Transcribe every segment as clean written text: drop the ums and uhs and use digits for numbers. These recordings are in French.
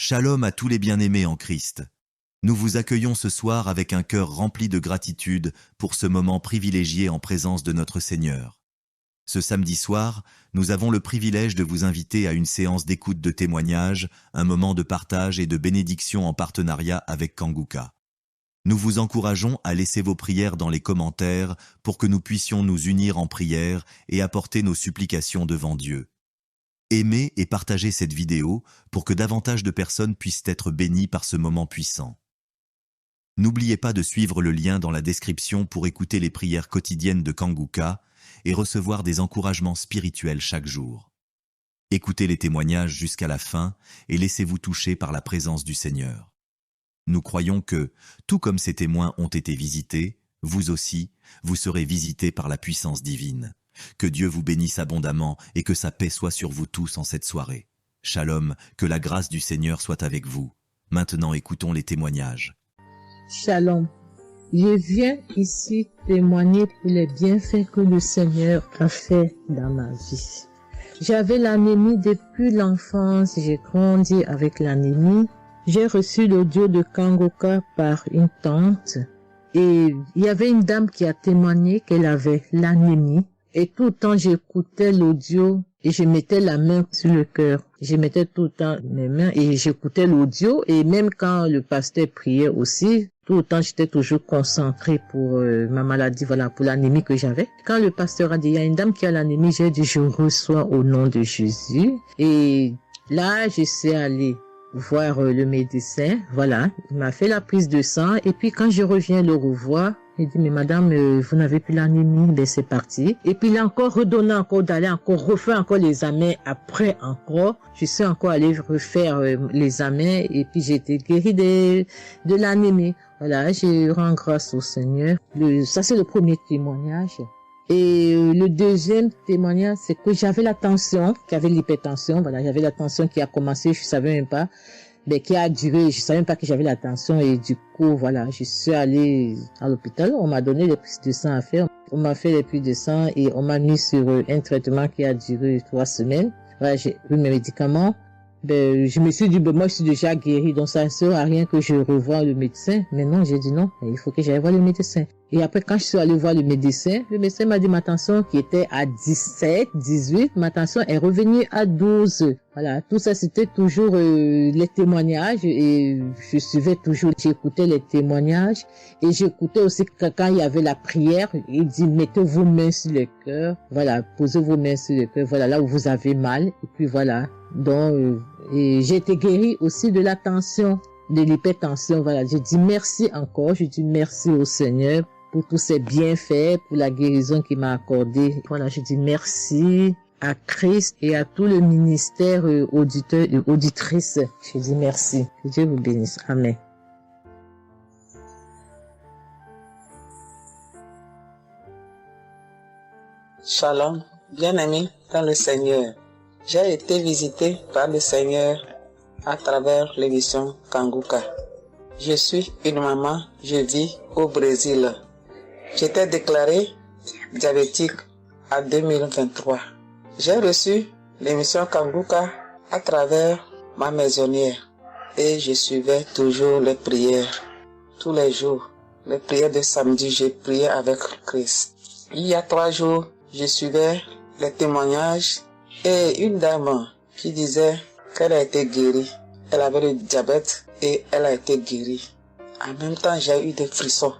Shalom à tous les bien-aimés en Christ. Nous vous accueillons ce soir avec un cœur rempli de gratitude pour ce moment privilégié en présence de notre Seigneur. Ce samedi soir, nous avons le privilège de vous inviter à une séance d'écoute de témoignages, un moment de partage et de bénédiction en partenariat avec Kanguka. Nous vous encourageons à laisser vos prières dans les commentaires pour que nous puissions nous unir en prière et apporter nos supplications devant Dieu. Aimez et partagez cette vidéo pour que davantage de personnes puissent être bénies par ce moment puissant. N'oubliez pas de suivre le lien dans la description pour écouter les prières quotidiennes de Kanguka et recevoir des encouragements spirituels chaque jour. Écoutez les témoignages jusqu'à la fin et laissez-vous toucher par la présence du Seigneur. Nous croyons que, tout comme ces témoins ont été visités, vous aussi, vous serez visités par la puissance divine. Que Dieu vous bénisse abondamment et que sa paix soit sur vous tous en cette soirée. Shalom, que la grâce du Seigneur soit avec vous. Maintenant, écoutons les témoignages. Shalom. Je viens ici témoigner pour les bienfaits que le Seigneur a fait dans ma vie. J'avais l'anémie depuis l'enfance, j'ai grandi avec l'anémie. J'ai reçu l'audio de Kanguka par une tante et il y avait une dame qui a témoigné qu'elle avait l'anémie. Et tout le temps, j'écoutais l'audio et je mettais la main sur le cœur. Je mettais tout le temps mes mains et j'écoutais l'audio. Et même quand le pasteur priait aussi, tout le temps, j'étais toujours concentrée pour ma maladie, voilà, pour l'anémie que j'avais. Quand le pasteur a dit, il y a une dame qui a l'anémie, j'ai dit, je reçois au nom de Jésus. Et là, je suis allée voir le médecin, voilà, il m'a fait la prise de sang. Et puis quand je reviens le revoir, il dit, mais madame, vous n'avez plus l'anémie, ben c'est parti. Et puis il a encore redonné encore d'aller encore refaire encore les examens après encore. Je suis encore allée refaire les examens et puis j'ai été guérie de l'anémie. Voilà, je rends grâce au Seigneur. Ça c'est le premier témoignage. Et le deuxième témoignage, c'est que j'avais la tension, j'avais l'hypertension, voilà, j'avais la tension qui a commencé, je savais même pas, mais qui a duré, je savais même pas que j'avais la tension et du coup, voilà, je suis allée à l'hôpital, on m'a donné les prises de sang à faire, on m'a fait les prises de sang et on m'a mis sur un traitement qui a duré 3 semaines. Voilà, j'ai eu mes médicaments. Ben, je me suis dit, ben, moi, je suis déjà guérie, donc ça ne sert à rien que je revoie le médecin. Mais non, j'ai dit non, il faut que j'aille voir le médecin. Et après, quand je suis allée voir le médecin m'a dit ma tension qui était à 17, 18, ma tension est revenue à 12. Voilà, tout ça, c'était toujours les témoignages et je suivais toujours, j'écoutais les témoignages et j'écoutais aussi quand il y avait la prière, il dit, mettez vos mains sur le cœur, voilà, posez vos mains sur le cœur, voilà, là où vous avez mal, et puis voilà. Donc, et j'ai été guérie aussi de la tension, de l'hypertension, voilà. Je dis merci encore, je dis merci au Seigneur pour tous ses bienfaits, pour la guérison qu'il m'a accordée. Voilà, je dis merci à Christ et à tout le ministère auditeur et auditrice. Je dis merci. Que Dieu vous bénisse. Amen. Shalom, bien-aimés dans le Seigneur. J'ai été visité par le Seigneur à travers l'émission Kanguka. Je suis une maman, je vis au Brésil. J'étais déclarée diabétique en 2023. J'ai reçu l'émission Kanguka à travers ma maisonnière et je suivais toujours les prières. Tous les jours, les prières de samedi, j'ai prié avec Christ. Il y a 3 jours, je suivais les témoignages et une dame qui disait qu'elle a été guérie. Elle avait le diabète et elle a été guérie. En même temps, j'ai eu des frissons.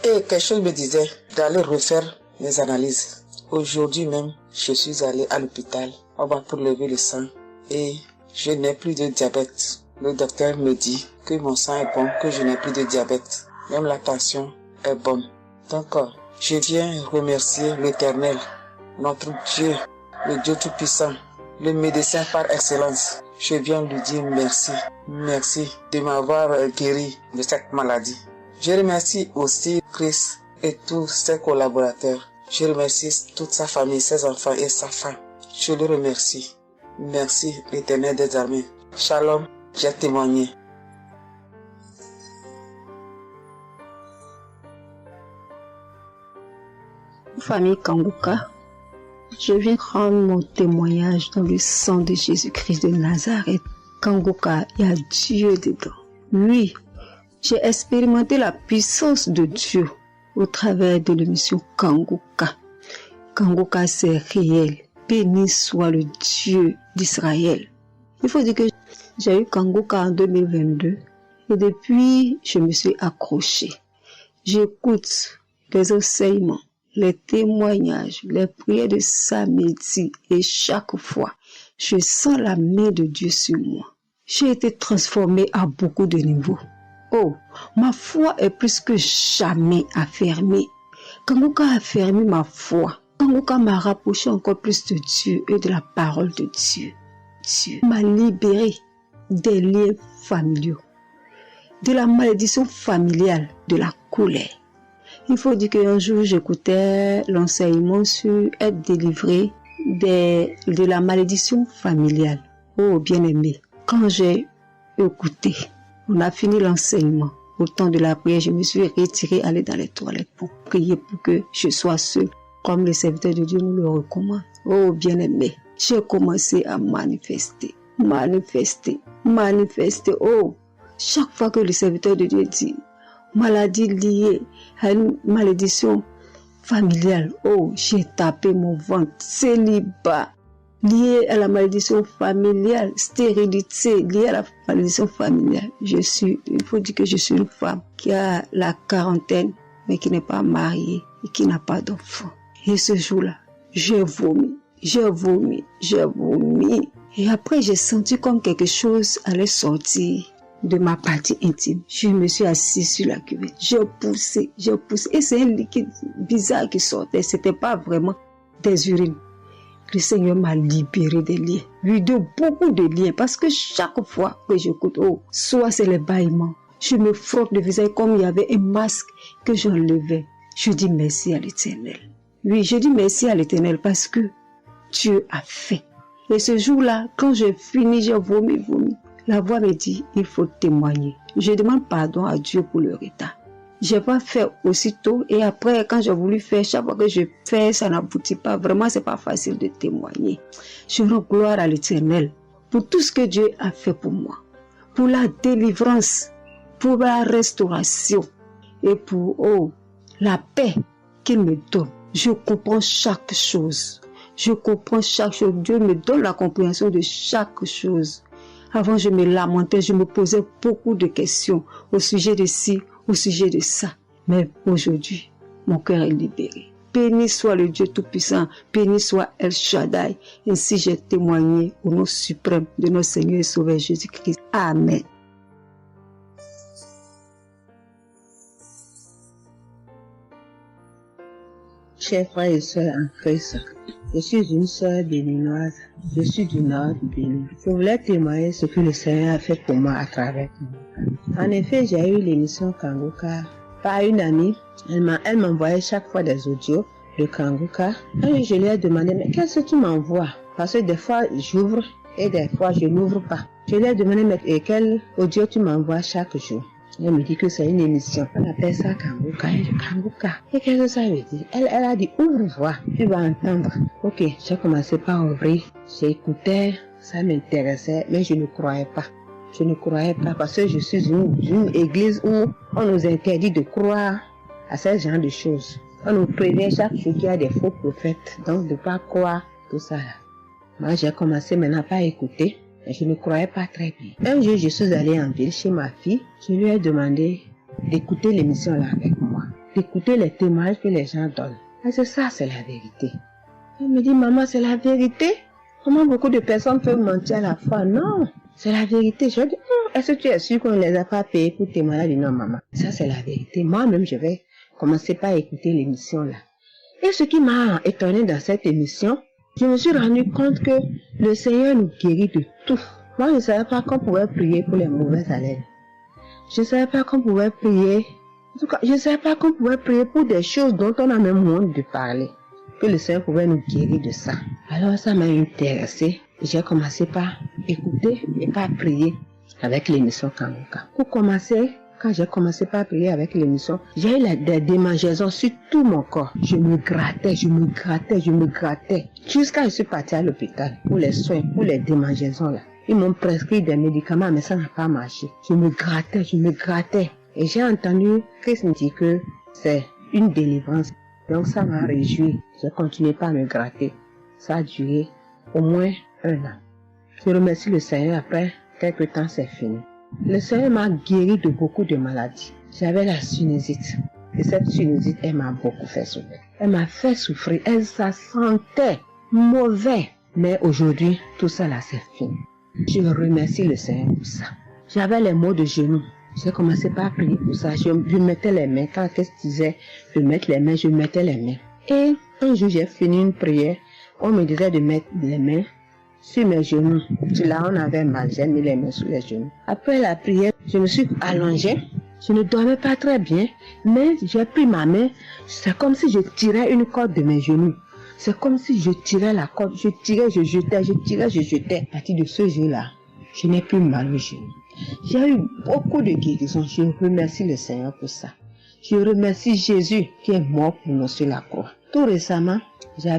Et quelque chose me disait d'aller refaire mes analyses. Aujourd'hui même, je suis allé à l'hôpital. On va pour lever le sang et je n'ai plus de diabète. Le docteur me dit que mon sang est bon, que je n'ai plus de diabète. Même la tension est bonne. Donc, je viens remercier l'Éternel, notre Dieu, le Dieu Tout-Puissant, le médecin par excellence. Je viens lui dire merci. Merci de m'avoir guéri de cette maladie. Je remercie aussi Christ et tous ses collaborateurs. Je remercie toute sa famille, ses enfants et sa femme. Je le remercie. Merci l'Éternel des armées. Shalom, j'ai témoigné. Famille Kanguka, je viens rendre mon témoignage dans le sang de Jésus-Christ de Nazareth Kanguka, il y a Dieu dedans. Oui, j'ai expérimenté la puissance de Dieu au travers de l'émission Kanguka. Kanguka, c'est réel. Béni soit le Dieu d'Israël. Il faut dire que j'ai eu Kanguka en 2022 et depuis, je me suis accrochée. J'écoute les enseignements, les témoignages, les prières de samedi et chaque fois, je sens la main de Dieu sur moi. J'ai été transformée à beaucoup de niveaux. Oh, ma foi est plus que jamais affermie. Kanguka a affermi ma foi. Kanguka m'a rapproché encore plus de Dieu et de la parole de Dieu. Dieu m'a libéré des liens familiaux, de la malédiction familiale, de la colère. Il faut dire qu'un jour, j'écoutais l'enseignement sur être délivré de la malédiction familiale. Oh, bien-aimé, quand j'ai écouté, on a fini l'enseignement. Au temps de la prière, je me suis retirée, aller dans les toilettes pour prier pour que je sois seule, comme les serviteurs de Dieu nous le recommandent. Oh, bien-aimé, j'ai commencé à manifester. Oh, chaque fois que le serviteur de Dieu dit maladie liée à une malédiction familiale, oh, j'ai tapé mon ventre. Célibat lié à la malédiction familiale, stérilité liée à la malédiction familiale. Il faut dire que je suis une femme qui a la quarantaine, mais qui n'est pas mariée et qui n'a pas d'enfant. Et ce jour-là, j'ai vomi. Et après, j'ai senti comme quelque chose allait sortir de ma partie intime. Je me suis assise sur la cuvette. J'ai poussé. Et c'est un liquide bizarre qui sortait. C'était pas vraiment des urines. Le Seigneur m'a libéré des liens. Oui, de beaucoup de liens. Parce que chaque fois que j'écoute, oh, soit c'est les bâillements. Je me frotte le visage comme il y avait un masque que j'enlevais. Je dis merci à l'Éternel. Oui, je dis merci à l'Éternel parce que Dieu a fait. Et ce jour-là, quand j'ai fini, j'ai vomi. La voix me dit, il faut témoigner. Je demande pardon à Dieu pour le retard. Je n'ai pas fait aussitôt et après, quand j'ai voulu faire, chaque fois que je fais, ça n'aboutit pas. Vraiment, c'est pas facile de témoigner. Je rends gloire à l'Éternel pour tout ce que Dieu a fait pour moi. Pour la délivrance, pour la restauration et pour la paix qu'il me donne. Je comprends chaque chose. Dieu me donne la compréhension de chaque chose. Avant, je me lamentais, je me posais beaucoup de questions au sujet de ci, au sujet de ça. Mais aujourd'hui, mon cœur est libéré. Béni soit le Dieu Tout-Puissant, béni soit El Shaddai. Ainsi j'ai témoigné au nom suprême de notre Seigneur et Sauveur Jésus-Christ. Amen. Chers frères et sœurs en Christ, je suis une sœur béninoise, je suis du nord du Bénin. Je voulais témoigner ce que le Seigneur a fait pour moi à travers Kanguka. En effet, j'ai eu l'émission Kanguka par une amie. Elle m'envoyait chaque fois des audios de Kanguka. Et je lui ai demandé, mais qu'est-ce que tu m'envoies? Parce que des fois, j'ouvre et des fois, je n'ouvre pas. Je lui ai demandé, mais quel audio tu m'envoies chaque jour? Elle me dit que c'est une émission. On appelle ça Kanguka. Kanguka. Et qu'est-ce que ça veut dire? Elle a dit, ouvre-voir. Tu vas entendre. Ok, j'ai commencé par ouvrir. J'écoutais, ça m'intéressait, mais je ne croyais pas. Parce que je suis une église où on nous interdit de croire à ce genre de choses. On nous prévient chaque jour qu'il y a des faux prophètes. Donc, de ne pas croire tout ça là. Moi, j'ai commencé maintenant par écouter. Je ne croyais pas très bien. Un jour, je suis allée en ville chez ma fille. Je lui ai demandé d'écouter l'émission là avec moi. D'écouter les témoignages que les gens donnent. Parce que ça, c'est la vérité. Elle me dit, maman, c'est la vérité? Comment beaucoup de personnes peuvent mentir à la fois? Non, c'est la vérité. Je lui ai dit, est-ce que tu es sûr qu'on ne les a pas payés pour témoigner? Elle dit, non, maman, ça c'est la vérité. Moi-même, je vais commencer par écouter l'émission là. Et ce qui m'a étonné dans cette émission, je me suis rendu compte que le Seigneur nous guérit de tout. Moi, je ne savais pas qu'on pouvait prier pour les mauvaises haleines. Je ne savais pas qu'on pouvait prier. En tout cas, je ne savais pas qu'on pouvait prier pour des choses dont on a même honte de parler. Que le Seigneur pouvait nous guérir de ça. Alors, ça m'a intéressé. J'ai commencé par écouter et par prier avec l'émission Kanguka. Pour commencer, quand j'ai commencé par prier avec l'émission, j'ai eu des démangeaisons sur tout mon corps. Je me grattais. Jusqu'à ce que je suis partie à l'hôpital pour les soins, pour les démangeaisons là. Ils m'ont prescrit des médicaments, mais ça n'a pas marché. Je me grattais. Et j'ai entendu Christ me dire que c'est une délivrance. Donc ça m'a réjoui. Je continuais pas à me gratter. Ça a duré au moins 1 an. Je remercie le Seigneur, après quelques temps c'est fini. Le Seigneur m'a guéri de beaucoup de maladies. J'avais la sinusite. Et cette sinusite, elle m'a beaucoup fait souffrir. Elle m'a fait souffrir. Ça sentait mauvais. Mais aujourd'hui, tout ça là, c'est fini. Je remercie le Seigneur pour ça. J'avais les maux de genoux. J'ai commencé par prier pour ça. Je mettais les mains. Quand qu'est-ce que disait de mettre les mains, je mettais les mains. Et un jour, j'ai fini une prière. On me disait de mettre les mains sur mes genoux. Là, on avait mal. J'ai mis les mains sur les genoux. Après la prière, je me suis allongée. Je ne dormais pas très bien. Mais j'ai pris ma main. C'est comme si je tirais une corde de mes genoux. C'est comme si je tirais la corde. Je tirais, je jetais, je tirais, je jetais. À partir de ce jour-là, je n'ai plus mal aux genoux. J'ai eu beaucoup de guérisons. Je remercie le Seigneur pour ça. Je remercie Jésus qui est mort pour nous sur la croix. Tout récemment, il y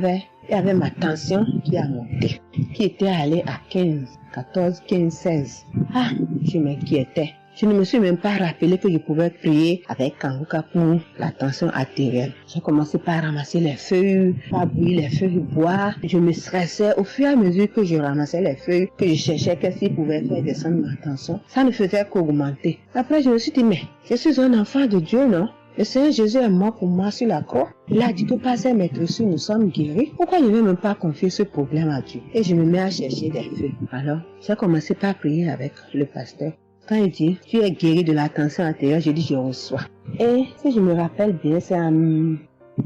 avait ma tension qui a monté, qui était allée à 15, 14, 15, 16. Ah, je m'inquiétais. Je ne me suis même pas rappelé que je pouvais prier avec Kanguka pour la tension artérielle. J'ai commencé par ramasser les feuilles, par bouillir les feuilles, boire. Je me stressais au fur et à mesure que je ramassais les feuilles, que je cherchais qu'est-ce qui pouvait faire descendre ma tension. Ça ne faisait qu'augmenter. Après, je me suis dit, mais je suis un enfant de Dieu, non? Le Seigneur Jésus est mort pour moi sur la croix. Il a dit que par ses maîtresses, nous sommes guéris. Pourquoi je ne vais même pas confier ce problème à Dieu? Et je me mets à chercher des feuilles. Alors, j'ai commencé par prier avec le pasteur. Quand il dit, tu es guéri de la tension artérielle, je dis, je reçois. Et si je me rappelle bien, c'est en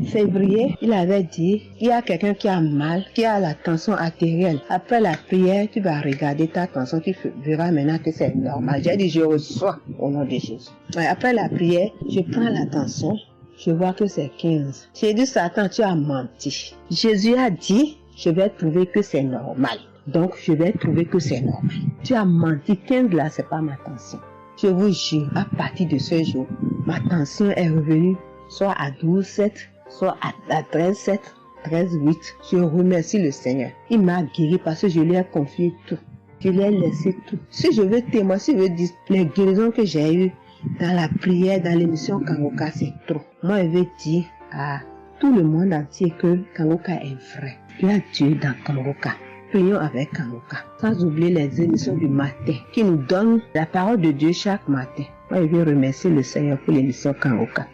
février, il avait dit, il y a quelqu'un qui a mal, qui a la tension artérielle. Après la prière, tu vas regarder ta tension, tu verras maintenant que c'est normal. J'ai dit, je reçois au nom de Jésus. Et après la prière, je prends la tension, je vois que c'est 15. J'ai dit, Satan, tu as menti. Jésus a dit, je vais trouver que c'est normal. Donc, je vais trouver que c'est normal. Tu as menti, 15 là, c'est pas ma tension. Je vous jure, à partir de ce jour, ma tension est revenue soit à 12,7, soit à 13,7, 13,8. Je remercie le Seigneur. Il m'a guéri parce que je lui ai confié tout. Je lui ai laissé tout. Si je veux témoigner, si je veux dire les guérisons que j'ai eues dans la prière, dans l'émission Kanguka, c'est trop. Moi, je veux dire à tout le monde entier que Kanguka est vrai. Il y a Dieu dans Kanguka. Prions avec Kanguka. Sans oublier les émissions du matin qui nous donnent la parole de Dieu chaque matin. Moi, je veux remercier le Seigneur pour l'émission Kanguka.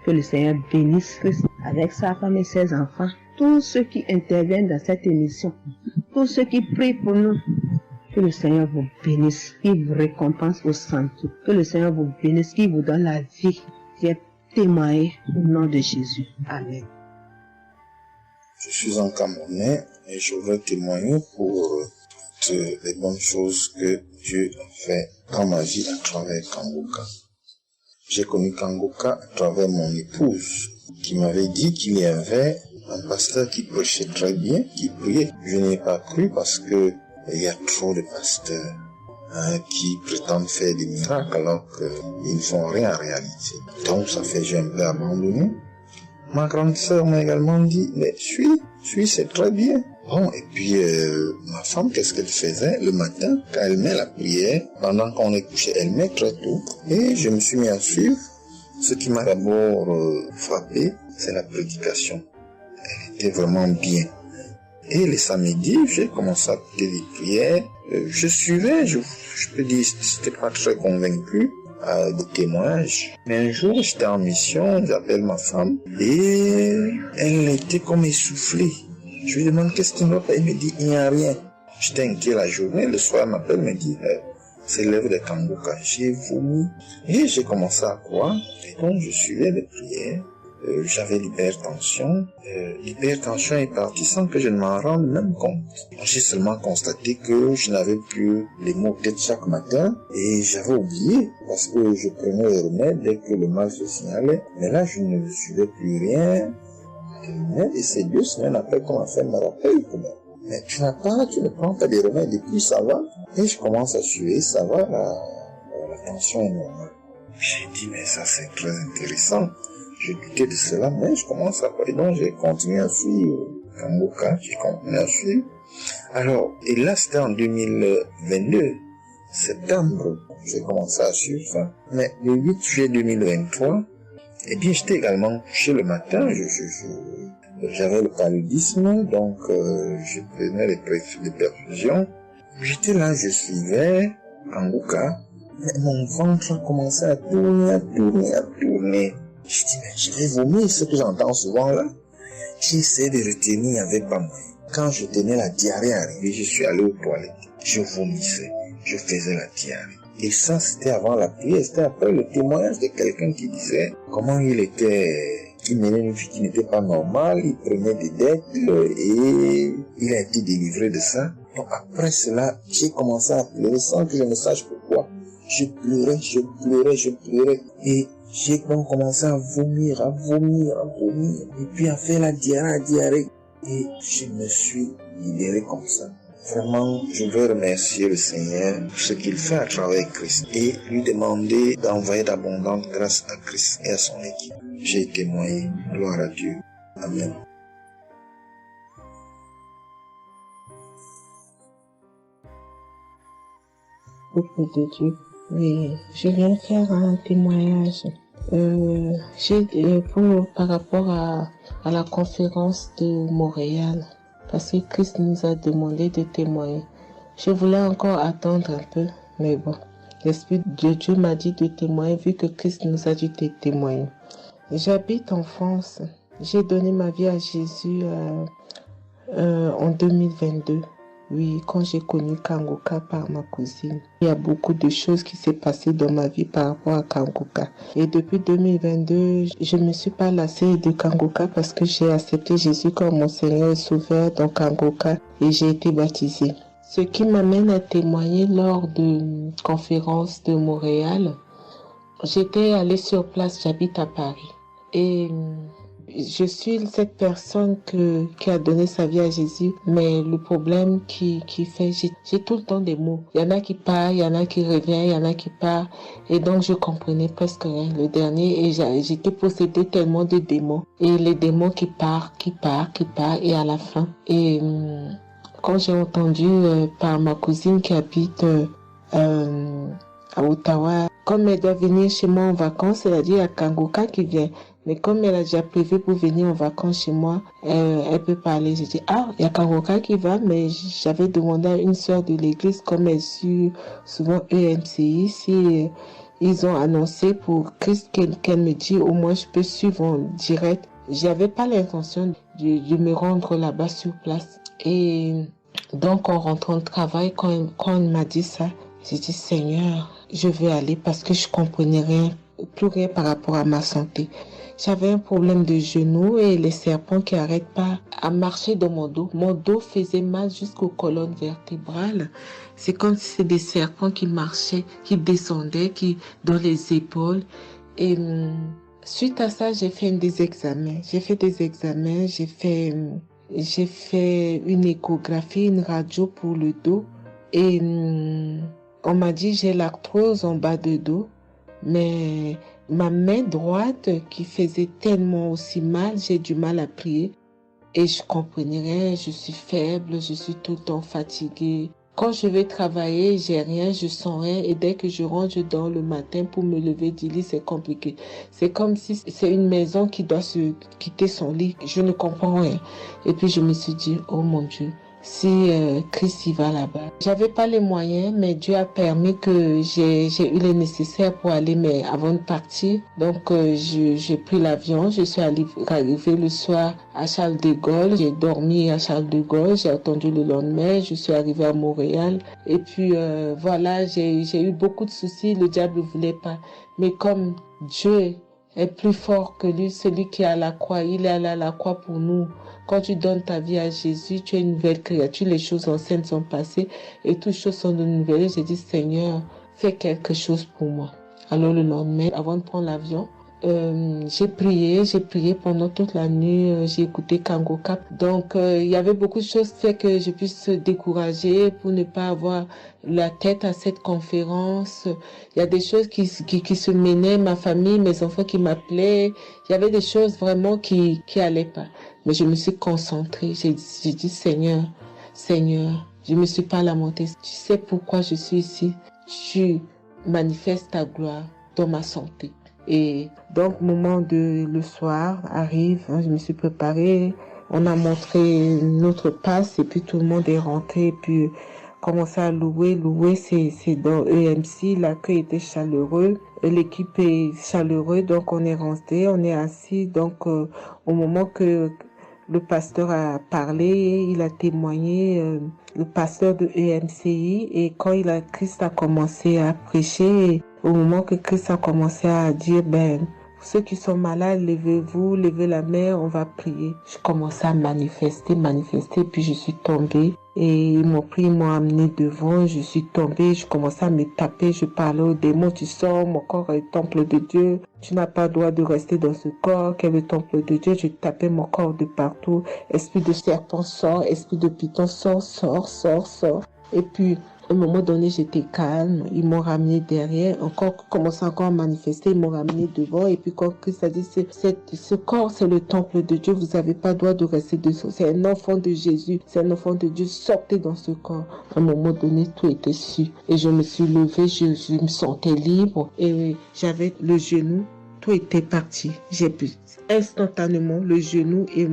Que le Seigneur bénisse Christ avec sa femme et ses enfants. Tous ceux qui interviennent dans cette émission. Tous ceux qui prient pour nous. Que le Seigneur vous bénisse. Qu'il vous récompense au centre. Que le Seigneur vous bénisse. Qu'il vous donne la vie. J'ai témoigné au nom de Jésus. Amen. Je suis un Camerounais et je veux témoigner pour toutes les bonnes choses que Dieu a fait dans ma vie à travers Kanguka. J'ai connu Kanguka à travers mon épouse qui m'avait dit qu'il y avait un pasteur qui prêchait très bien, qui priait. Je n'ai pas cru parce que il y a trop de pasteurs qui prétendent faire des miracles alors qu'ils ne font rien en réalité. Donc ça fait que j'ai un peu abandonné. Ma grande sœur m'a également dit, mais suis, c'est très bien. Bon, et puis ma femme, qu'est-ce qu'elle faisait le matin quand elle met la prière, pendant qu'on est couché, elle met très tôt. Et je me suis mis à suivre. Ce qui m'a d'abord frappé, c'est la prédication. Elle était vraiment bien. Et les samedis, j'ai commencé à écouter les prières. Je suivais, je peux dire, j'étais pas très convaincu de témoignages. Mais un jour, j'étais en mission, j'appelle ma femme, et elle était comme essoufflée. Je lui demande qu'est-ce qui ne va pas, elle me dit, il n'y a rien. J'étais inquiet la journée, le soir, elle m'appelle, me dit, c'est l'œuvre de Kanguka. J'ai vomi, et j'ai commencé à croire, et donc je suivais les prières. J'avais l'hypertension. L'hypertension est partie sans que je ne m'en rende même compte. J'ai seulement constaté que je n'avais plus les maux de tête chaque matin et j'avais oublié parce que je prenais les remèdes dès que le mal se signalait. Mais là, je ne suivais plus rien. Et c'est 2 semaines après qu'on m'a fait me rappel quand même. Mais tu ne prends pas des remèdes et puis ça va. Et je commence à suivre, ça va, la tension est normale. J'ai dit, mais ça c'est très intéressant. Je doutais de cela, mais je commence à parler. Donc, j'ai continué à suivre Kanguka, j'ai continué à suivre. Alors, et là, c'était en 2022, septembre, j'ai commencé à suivre ça. Mais le 8 juillet 2023, eh bien, j'étais également couché le matin, j'avais le paludisme, donc je prenais les perfusions. J'étais là, je suivais Kanguka, mais mon ventre a commencé à tourner. Je dis, mais je vais vomir, ce que j'entends souvent là. J'ai essayé de retenir avec pas moyen. Quand je tenais la diarrhée arrivée, je suis allé aux toilettes. Je vomissais, je faisais la diarrhée. Et ça, c'était avant la prière, c'était après le témoignage de quelqu'un qui disait comment il menait une vie qui n'était pas normale, il prenait des dettes et il a été délivré de ça. Donc après cela, j'ai commencé à pleurer sans que je ne sache pourquoi. Je pleurais. Et j'ai donc commencé à vomir. Et puis à faire la diarrhée. Et je me suis libéré comme ça. Vraiment, je veux remercier le Seigneur pour ce qu'il fait à travers Christ et lui demander d'envoyer d'abondantes grâces à Christ et à son équipe. J'ai témoigné. Gloire à Dieu. Amen. Peuple de Dieu. Oui, je viens faire un témoignage. Par rapport à la conférence de Montréal, parce que Christ nous a demandé de témoigner. Je voulais encore attendre un peu, mais bon, l'Esprit de Dieu m'a dit de témoigner vu que Christ nous a dit de témoigner. J'habite en France. J'ai donné ma vie à Jésus en 2022. Oui, quand j'ai connu Kanguka par ma cousine. Il y a beaucoup de choses qui s'est passées dans ma vie par rapport à Kanguka. Et depuis 2022, je ne me suis pas lassée de Kanguka parce que j'ai accepté Jésus comme mon Seigneur et Sauveur dans Kanguka et j'ai été baptisée. Ce qui m'amène à témoigner lors de conférence de Montréal, j'étais allée sur place, j'habite à Paris. Et je suis cette personne qui a donné sa vie à Jésus, mais le problème qui fait, j'ai tout le temps des mots. Il y en a qui partent, il y en a qui reviennent, il y en a qui partent, et donc je comprenais presque rien. Le dernier, et j'étais possédée tellement de démons, et les démons qui partent, et à la fin. Et quand j'ai entendu par ma cousine qui habite à Ottawa, comme elle doit venir chez moi en vacances, elle a dit à Kanguka qui vient. Mais comme elle a déjà prévu pour venir en vacances chez moi, elle peut parler. J'ai dit, il y a Kanguka qui va, mais j'avais demandé à une sœur de l'église, comme elle suit souvent EMCI, si ils ont annoncé pour Christ qu'elle me dit, au moins je peux suivre en direct. J'avais pas l'intention de me rendre là-bas sur place. Et donc, en rentrant de travail, quand elle m'a dit ça, j'ai dit, Seigneur, je veux aller parce que je comprenais plus rien par rapport à ma santé. J'avais un problème de genou et les serpents qui n'arrêtent pas à marcher dans mon dos. Mon dos faisait mal jusqu'aux colonnes vertébrales. C'est comme si c'était des serpents qui marchaient, qui descendaient, dans les épaules. Et suite à ça, j'ai fait des examens. J'ai fait une échographie, une radio pour le dos. Et on m'a dit j'ai l'arthrose en bas de dos. Mais ma main droite qui faisait tellement aussi mal, j'ai du mal à plier. Et je comprenais rien, je suis faible, je suis tout le temps fatiguée. Quand je vais travailler, j'ai rien, je sens rien. Et dès que je rentre, je dors le matin pour me lever du lit, c'est compliqué. C'est comme si c'est une maison qui doit se quitter son lit. Je ne comprends rien. Et puis je me suis dit, oh mon Dieu, si Christ y va là-bas. J'avais pas les moyens, mais Dieu a permis que j'ai eu les nécessaires pour aller, mais avant de partir. Donc j'ai pris l'avion, je suis arrivée le soir à Charles de Gaulle, j'ai dormi à Charles de Gaulle, j'ai attendu le lendemain, je suis arrivée à Montréal. Et puis voilà, j'ai eu beaucoup de soucis, le diable ne voulait pas. Mais comme Dieu est plus fort que lui, celui qui est à la croix, il est allé à la croix pour nous. Quand tu donnes ta vie à Jésus, tu es une nouvelle créature, les choses anciennes sont passées et toutes choses sont de nouvelles. J'ai dit, Seigneur, fais quelque chose pour moi. Alors le lendemain, avant de prendre l'avion, j'ai prié pendant toute la nuit, j'ai écouté Kanguka. Donc il y avait beaucoup de choses qui fait que je puisse se décourager pour ne pas avoir la tête à cette conférence. Il y a des choses qui se menaient, ma famille, mes enfants qui m'appelaient. Il y avait des choses vraiment qui allaient pas. Mais je me suis concentrée. J'ai dit, Seigneur, Seigneur, je ne me suis pas lamentée. Tu sais pourquoi je suis ici. Tu manifestes ta gloire dans ma santé. Et donc, le soir arrive, je me suis préparée. On a montré notre passe et puis tout le monde est rentré. Et puis, commencé à louer. Louer, c'est dans EMC. L'accueil était chaleureux. L'équipe est chaleureuse. Donc, on est rentré, on est assis. Donc, au moment que le pasteur a parlé, il a témoigné, le pasteur de EMCI, et quand Christ a commencé à prêcher, au moment que Christ a commencé à dire, ceux qui sont malades, levez-vous, levez la main, on va prier. Je commençais à manifester, puis je suis tombée. Et ils m'ont pris, ils m'ont amené devant, je suis tombée, je commençais à me taper, je parlais aux démons, tu sors, mon corps est le temple de Dieu, tu n'as pas le droit de rester dans ce corps, qui est le temple de Dieu, je tapais mon corps de partout, esprit de serpent sort, esprit de python sort. Et puis, à un moment donné, j'étais calme. Ils m'ont ramené derrière. Commençé encore à manifester. Ils m'ont ramené devant. Et puis, quand Christ a dit, ce corps, c'est le temple de Dieu. Vous n'avez pas le droit de rester dessous. C'est un enfant de Jésus. C'est un enfant de Dieu. Sortez dans ce corps. À un moment donné, tout était su. Et je me suis levée. Je me sentais libre. Et j'avais le genou. Tout était parti. J'ai pu instantanément le genou et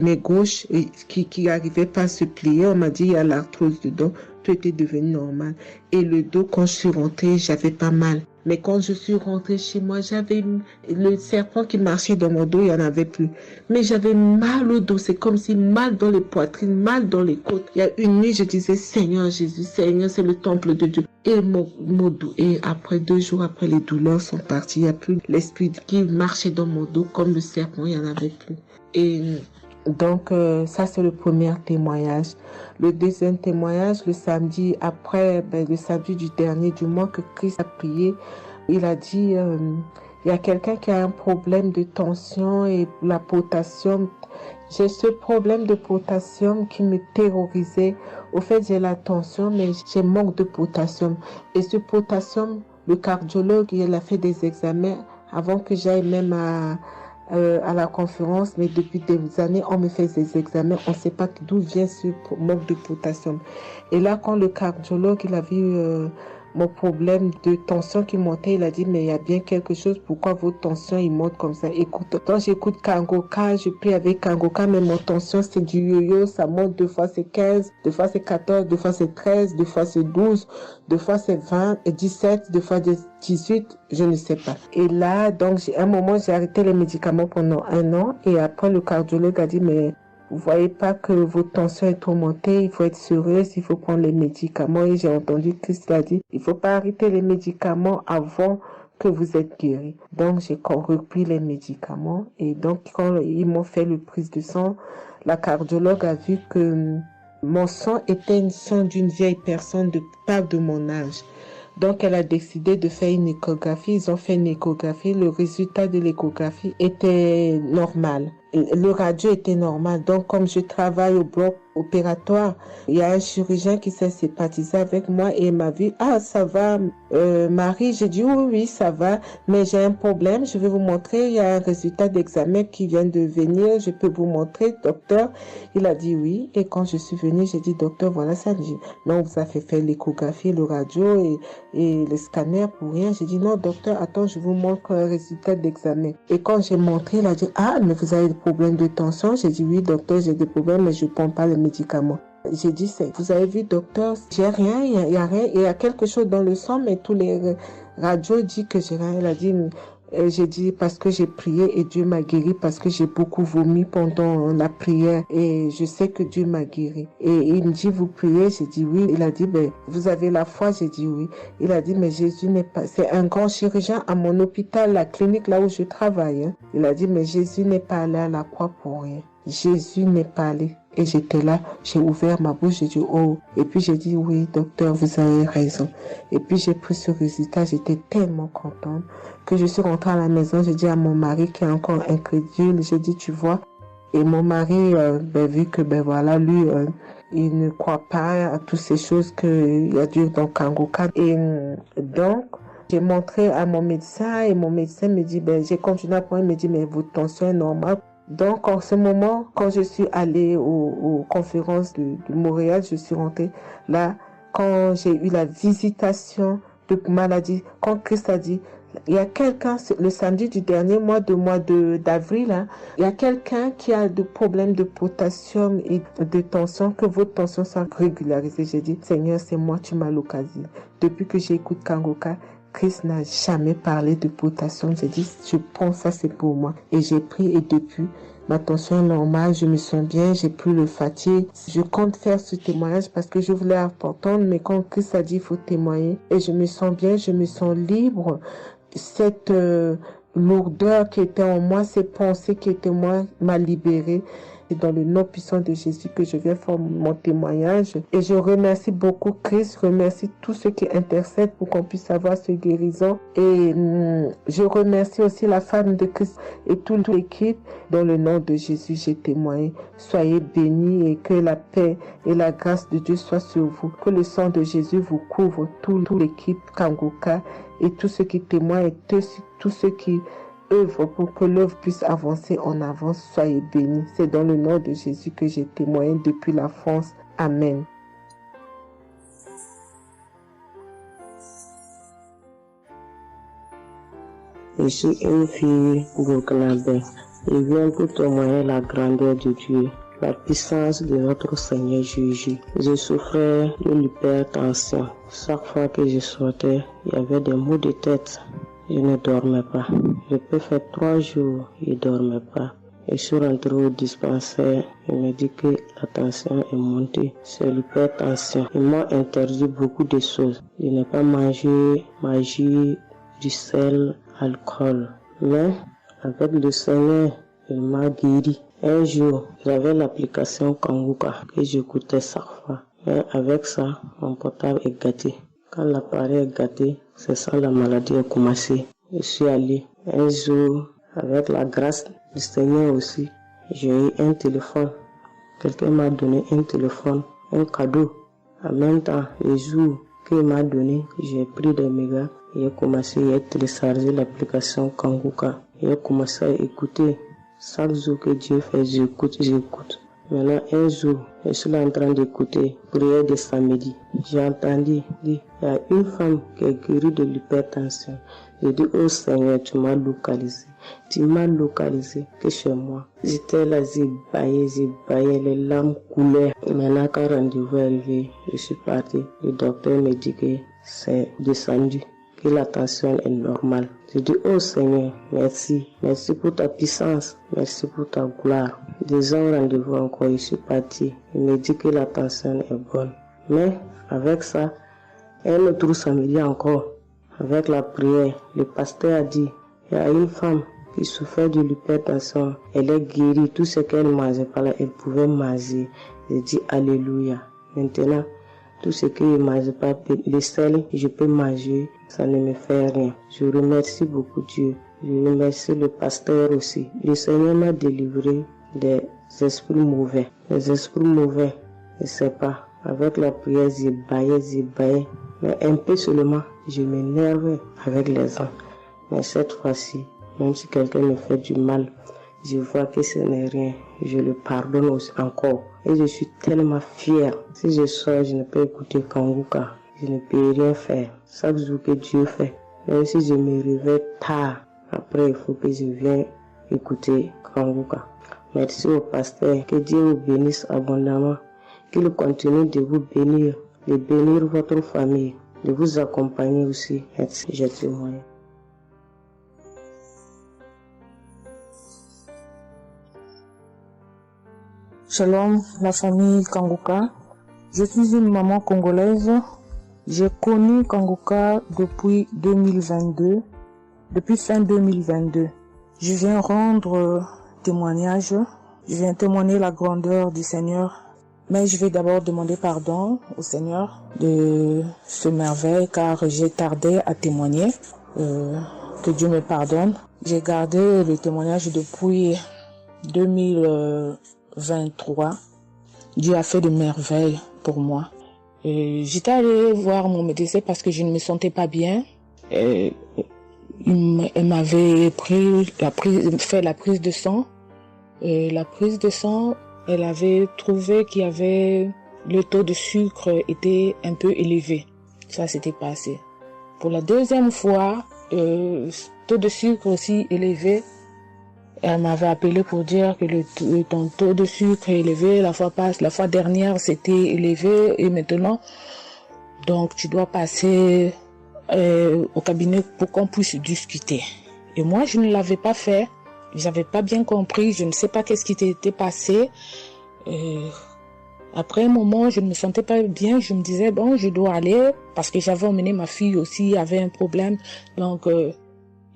mes gauches qui n'arrivaient pas à se plier. On m'a dit, il y a l'arthrose dedans. Tout était devenu normal. Et le dos, quand je suis rentrée, j'avais pas mal. Mais quand je suis rentrée chez moi, j'avais le serpent qui marchait dans mon dos, il n'y en avait plus. Mais j'avais mal au dos. C'est comme si mal dans les poitrines, mal dans les côtes. Il y a une nuit, je disais, Seigneur Jésus, Seigneur, c'est le temple de Dieu. Et mon dos. Et après 2 jours après, les douleurs sont parties. Il n'y a plus l'esprit qui marchait dans mon dos comme le serpent, il n'y en avait plus. Et donc, ça, c'est le premier témoignage. Le deuxième témoignage, le samedi après, le samedi du dernier du mois que Christ a prié, il a dit, il y a quelqu'un qui a un problème de tension et la potassium. J'ai ce problème de potassium qui me terrorisait. Au fait, j'ai la tension, mais j'ai manque de potassium. Et ce potassium, le cardiologue, il a fait des examens avant que j'aille même à la conférence, mais depuis des années, on me fait des examens, on ne sait pas d'où vient ce manque de potassium. Et là, quand le cardiologue, il a vu mon problème de tension qui montait, il a dit, mais il y a bien quelque chose, pourquoi votre tension, il monte comme ça? Écoute, quand j'écoute Kangoka, je prie avec Kangoka, mais mon tension, c'est du yo-yo, ça monte, 2 fois c'est 15, 2 fois c'est 14, 2 fois c'est 13, 2 fois c'est 12, 2 fois c'est 20, et 17, 2 fois 18, je ne sais pas. Et là, donc, à un moment, j'ai arrêté les médicaments pendant 1 an, et après, le cardiologue a dit, mais vous voyez pas que votre tension est trop montée, il faut être sérieuse, il faut prendre les médicaments. Et j'ai entendu Christ l'a dit, il faut pas arrêter les médicaments avant que vous êtes guéri. Donc, j'ai repris les médicaments. Et donc, quand ils m'ont fait le prise de sang, la cardiologue a vu que mon sang était un sang d'une vieille personne pas de mon âge. Donc, elle a décidé de faire une échographie. Ils ont fait une échographie. Le résultat de l'échographie était normal. Le radio était normal. Donc, comme je travaille au bloc opératoire, il y a un chirurgien qui s'est sympathisé avec moi et il m'a vu, ah, ça va, Marie. J'ai dit, oui, ça va, mais j'ai un problème. Je vais vous montrer. Il y a un résultat d'examen qui vient de venir. Je peux vous montrer, docteur. Il a dit oui. Et quand je suis venue, j'ai dit, docteur, voilà ça. Il dit, non, vous avez fait l'échographie, le radio et le scanner pour rien. J'ai dit, non, docteur, attends, je vous montre le résultat d'examen. Et quand j'ai montré, il a dit, ah, mais vous avez des problèmes de tension? J'ai dit, oui, docteur, j'ai des problèmes, mais je ne prends pas les médicaments. J'ai dit, vous avez vu, docteur, j'ai rien, il y a rien, il y a quelque chose dans le sang, mais tous les radios disent que j'ai rien. Il a dit, j'ai dit parce que j'ai prié et Dieu m'a guéri, parce que j'ai beaucoup vomi pendant la prière et je sais que Dieu m'a guéri. Et il me dit, vous priez? J'ai dit oui. Il a dit, vous avez la foi? J'ai dit oui. Il a dit, mais Jésus n'est pas, c'est un grand chirurgien à mon hôpital, la clinique là où je travaille. Hein. Il a dit, mais Jésus n'est pas allé à la croix pour rien. Jésus n'est pas allé. Et j'étais là, j'ai ouvert ma bouche, j'ai dit oh. Et puis j'ai dit oui, docteur, vous avez raison. Et puis j'ai pris ce résultat, j'étais tellement contente que je suis rentrée à la maison. J'ai dit à mon mari qui est encore incrédule, j'ai dit tu vois. Et mon mari, vu que voilà, lui, il ne croit pas à toutes ces choses qu'il y a Dieu dans Kangoka. Et donc, j'ai montré à mon médecin et mon médecin me dit, j'ai continué à prendre, il me dit, mais votre tension est normale. Donc, en ce moment, quand je suis allée aux conférences de Montréal, je suis rentrée là, quand j'ai eu la visitation de maladie, quand Christ a dit, il y a quelqu'un, le samedi du dernier mois d'avril, hein, il y a quelqu'un qui a des problèmes de potassium et de tension, que votre tension soit régularisée. J'ai dit, Seigneur, c'est moi, tu m'as localisé. Depuis que j'écoute Kangoka, Christ n'a jamais parlé de potassium. J'ai dit, je prends ça, c'est pour moi. Et j'ai pris, et depuis, ma tension est normale, je me sens bien, j'ai plus le fatigue. Je compte faire ce témoignage parce que je voulais entendre, mais quand Christ a dit, il faut témoigner. Et je me sens bien, je me sens libre. Cette lourdeur qui était en moi, ces pensées qui étaient en moi, m'a libérée. C'est dans le nom puissant de Jésus que je viens faire mon témoignage. Et je remercie beaucoup Christ, je remercie tous ceux qui intercèdent pour qu'on puisse avoir ce guérison. Et je remercie aussi la femme de Christ et toute l'équipe. Dans le nom de Jésus, j'ai témoigné. Soyez bénis et que la paix et la grâce de Dieu soient sur vous. Que le sang de Jésus vous couvre, toute l'équipe Kangoka et tous ceux qui témoignent et tous ceux qui œuvre pour que l'œuvre puisse avancer en avant. Soyez bénis. C'est dans le nom de Jésus que j'ai témoigné depuis la France. Amen. Je suis une fille burkinabé. Je viens pour témoigner la grandeur de Dieu, la puissance de notre Seigneur Jésus. Je souffrais de l'hypertension. Chaque fois que je sortais, il y avait des maux de tête. Je ne dormais pas. Je peux faire 3 jours, je ne dormais pas. Et je suis rentré au dispensaire. Il me dit que la tension est montée. C'est l'hypertension. Ils m'ont interdit beaucoup de choses. Je n'ai pas mangé, du sel, alcool. Mais avec le Seigneur, il m'a guéri. Un jour, j'avais l'application Kangoka que j'écoutais chaque fois. Mais avec ça, mon portable est gâté. Quand l'appareil est gâté, c'est ça la maladie a commencé. Je suis allé un jour, avec la grâce du Seigneur aussi, j'ai eu un téléphone. Quelqu'un m'a donné un téléphone, un cadeau. En même temps, le jour qu'il m'a donné, j'ai pris des mégas et j'ai commencé à télécharger l'application Kangoka. J'ai commencé à écouter. Chaque jour que Dieu fait, j'écoute. Maintenant, un jour, je suis là en train d'écouter prière de samedi. J'ai entendu dire, il y a une femme qui est guérie de l'hypertension. J'ai dit, oh Seigneur, tu m'as localisé. Tu m'as localisé que chez moi. J'étais là, j'ai baillé, les larmes coulaient. Maintenant, quand le rendez-vous est arrivé, je suis parti. Le docteur me dit que c'est descendu, que la tension est normale. Je dis, oh Seigneur, merci. Merci pour ta puissance. Merci pour ta gloire. Déjà au rendez-vous encore, je suis parti. Il me dit que la tension est bonne. Mais avec ça, un autre samedi encore, avec la prière, le pasteur a dit, il y a une femme qui souffrait de l'hypertension. Elle est guérie. Tout ce qu'elle mangeait par là, elle pouvait manger. J'ai dit, alléluia. Maintenant, tout ce que je ne mange pas, le sel, je peux manger, ça ne me fait rien. Je remercie beaucoup Dieu. Je remercie le pasteur aussi. Le Seigneur m'a délivré des esprits mauvais. Les esprits mauvais, je ne sais pas. Avec la prière, j'ai baillé. Mais un peu seulement, je m'énerve avec les gens. Mais cette fois-ci, même si quelqu'un me fait du mal, je vois que ce n'est rien. Je le pardonne aussi encore. Et je suis tellement fière. Si je sors, je ne peux écouter Kangoka. Je ne peux rien faire. Chaque jour que Dieu fait. Même si je me réveille tard, après il faut que je vienne écouter Kangoka. Merci au pasteur. Que Dieu vous bénisse abondamment. Qu'il continue de vous bénir, de bénir votre famille, de vous accompagner aussi. Merci, je témoigne. Shalom, la famille Kangoka. Je suis une maman congolaise. J'ai connu Kangoka depuis 2022, depuis fin 2022. Je viens rendre témoignage. Je viens témoigner la grandeur du Seigneur. Mais je vais d'abord demander pardon au Seigneur de ce merveille car j'ai tardé à témoigner. Que Dieu me pardonne. J'ai gardé le témoignage depuis 2023. Dieu a fait de merveilles pour moi. J'étais allée voir mon médecin parce que je ne me sentais pas bien. Elle m'avait fait la prise de sang. la prise de sang, elle avait trouvé qu'il y avait le taux de sucre était un peu élevé. Ça s'était passé. Pour la deuxième fois, taux de sucre aussi élevé. Elle m'avait appelé pour dire que ton taux de sucre est élevé. La fois dernière, c'était élevé et maintenant, donc tu dois passer au cabinet pour qu'on puisse discuter. Et moi, je ne l'avais pas fait. J'avais pas bien compris. Je ne sais pas qu'est-ce qui était passé. Après un moment, je ne me sentais pas bien. Je me disais, bon, je dois aller parce que j'avais emmené ma fille aussi, avait un problème. Donc,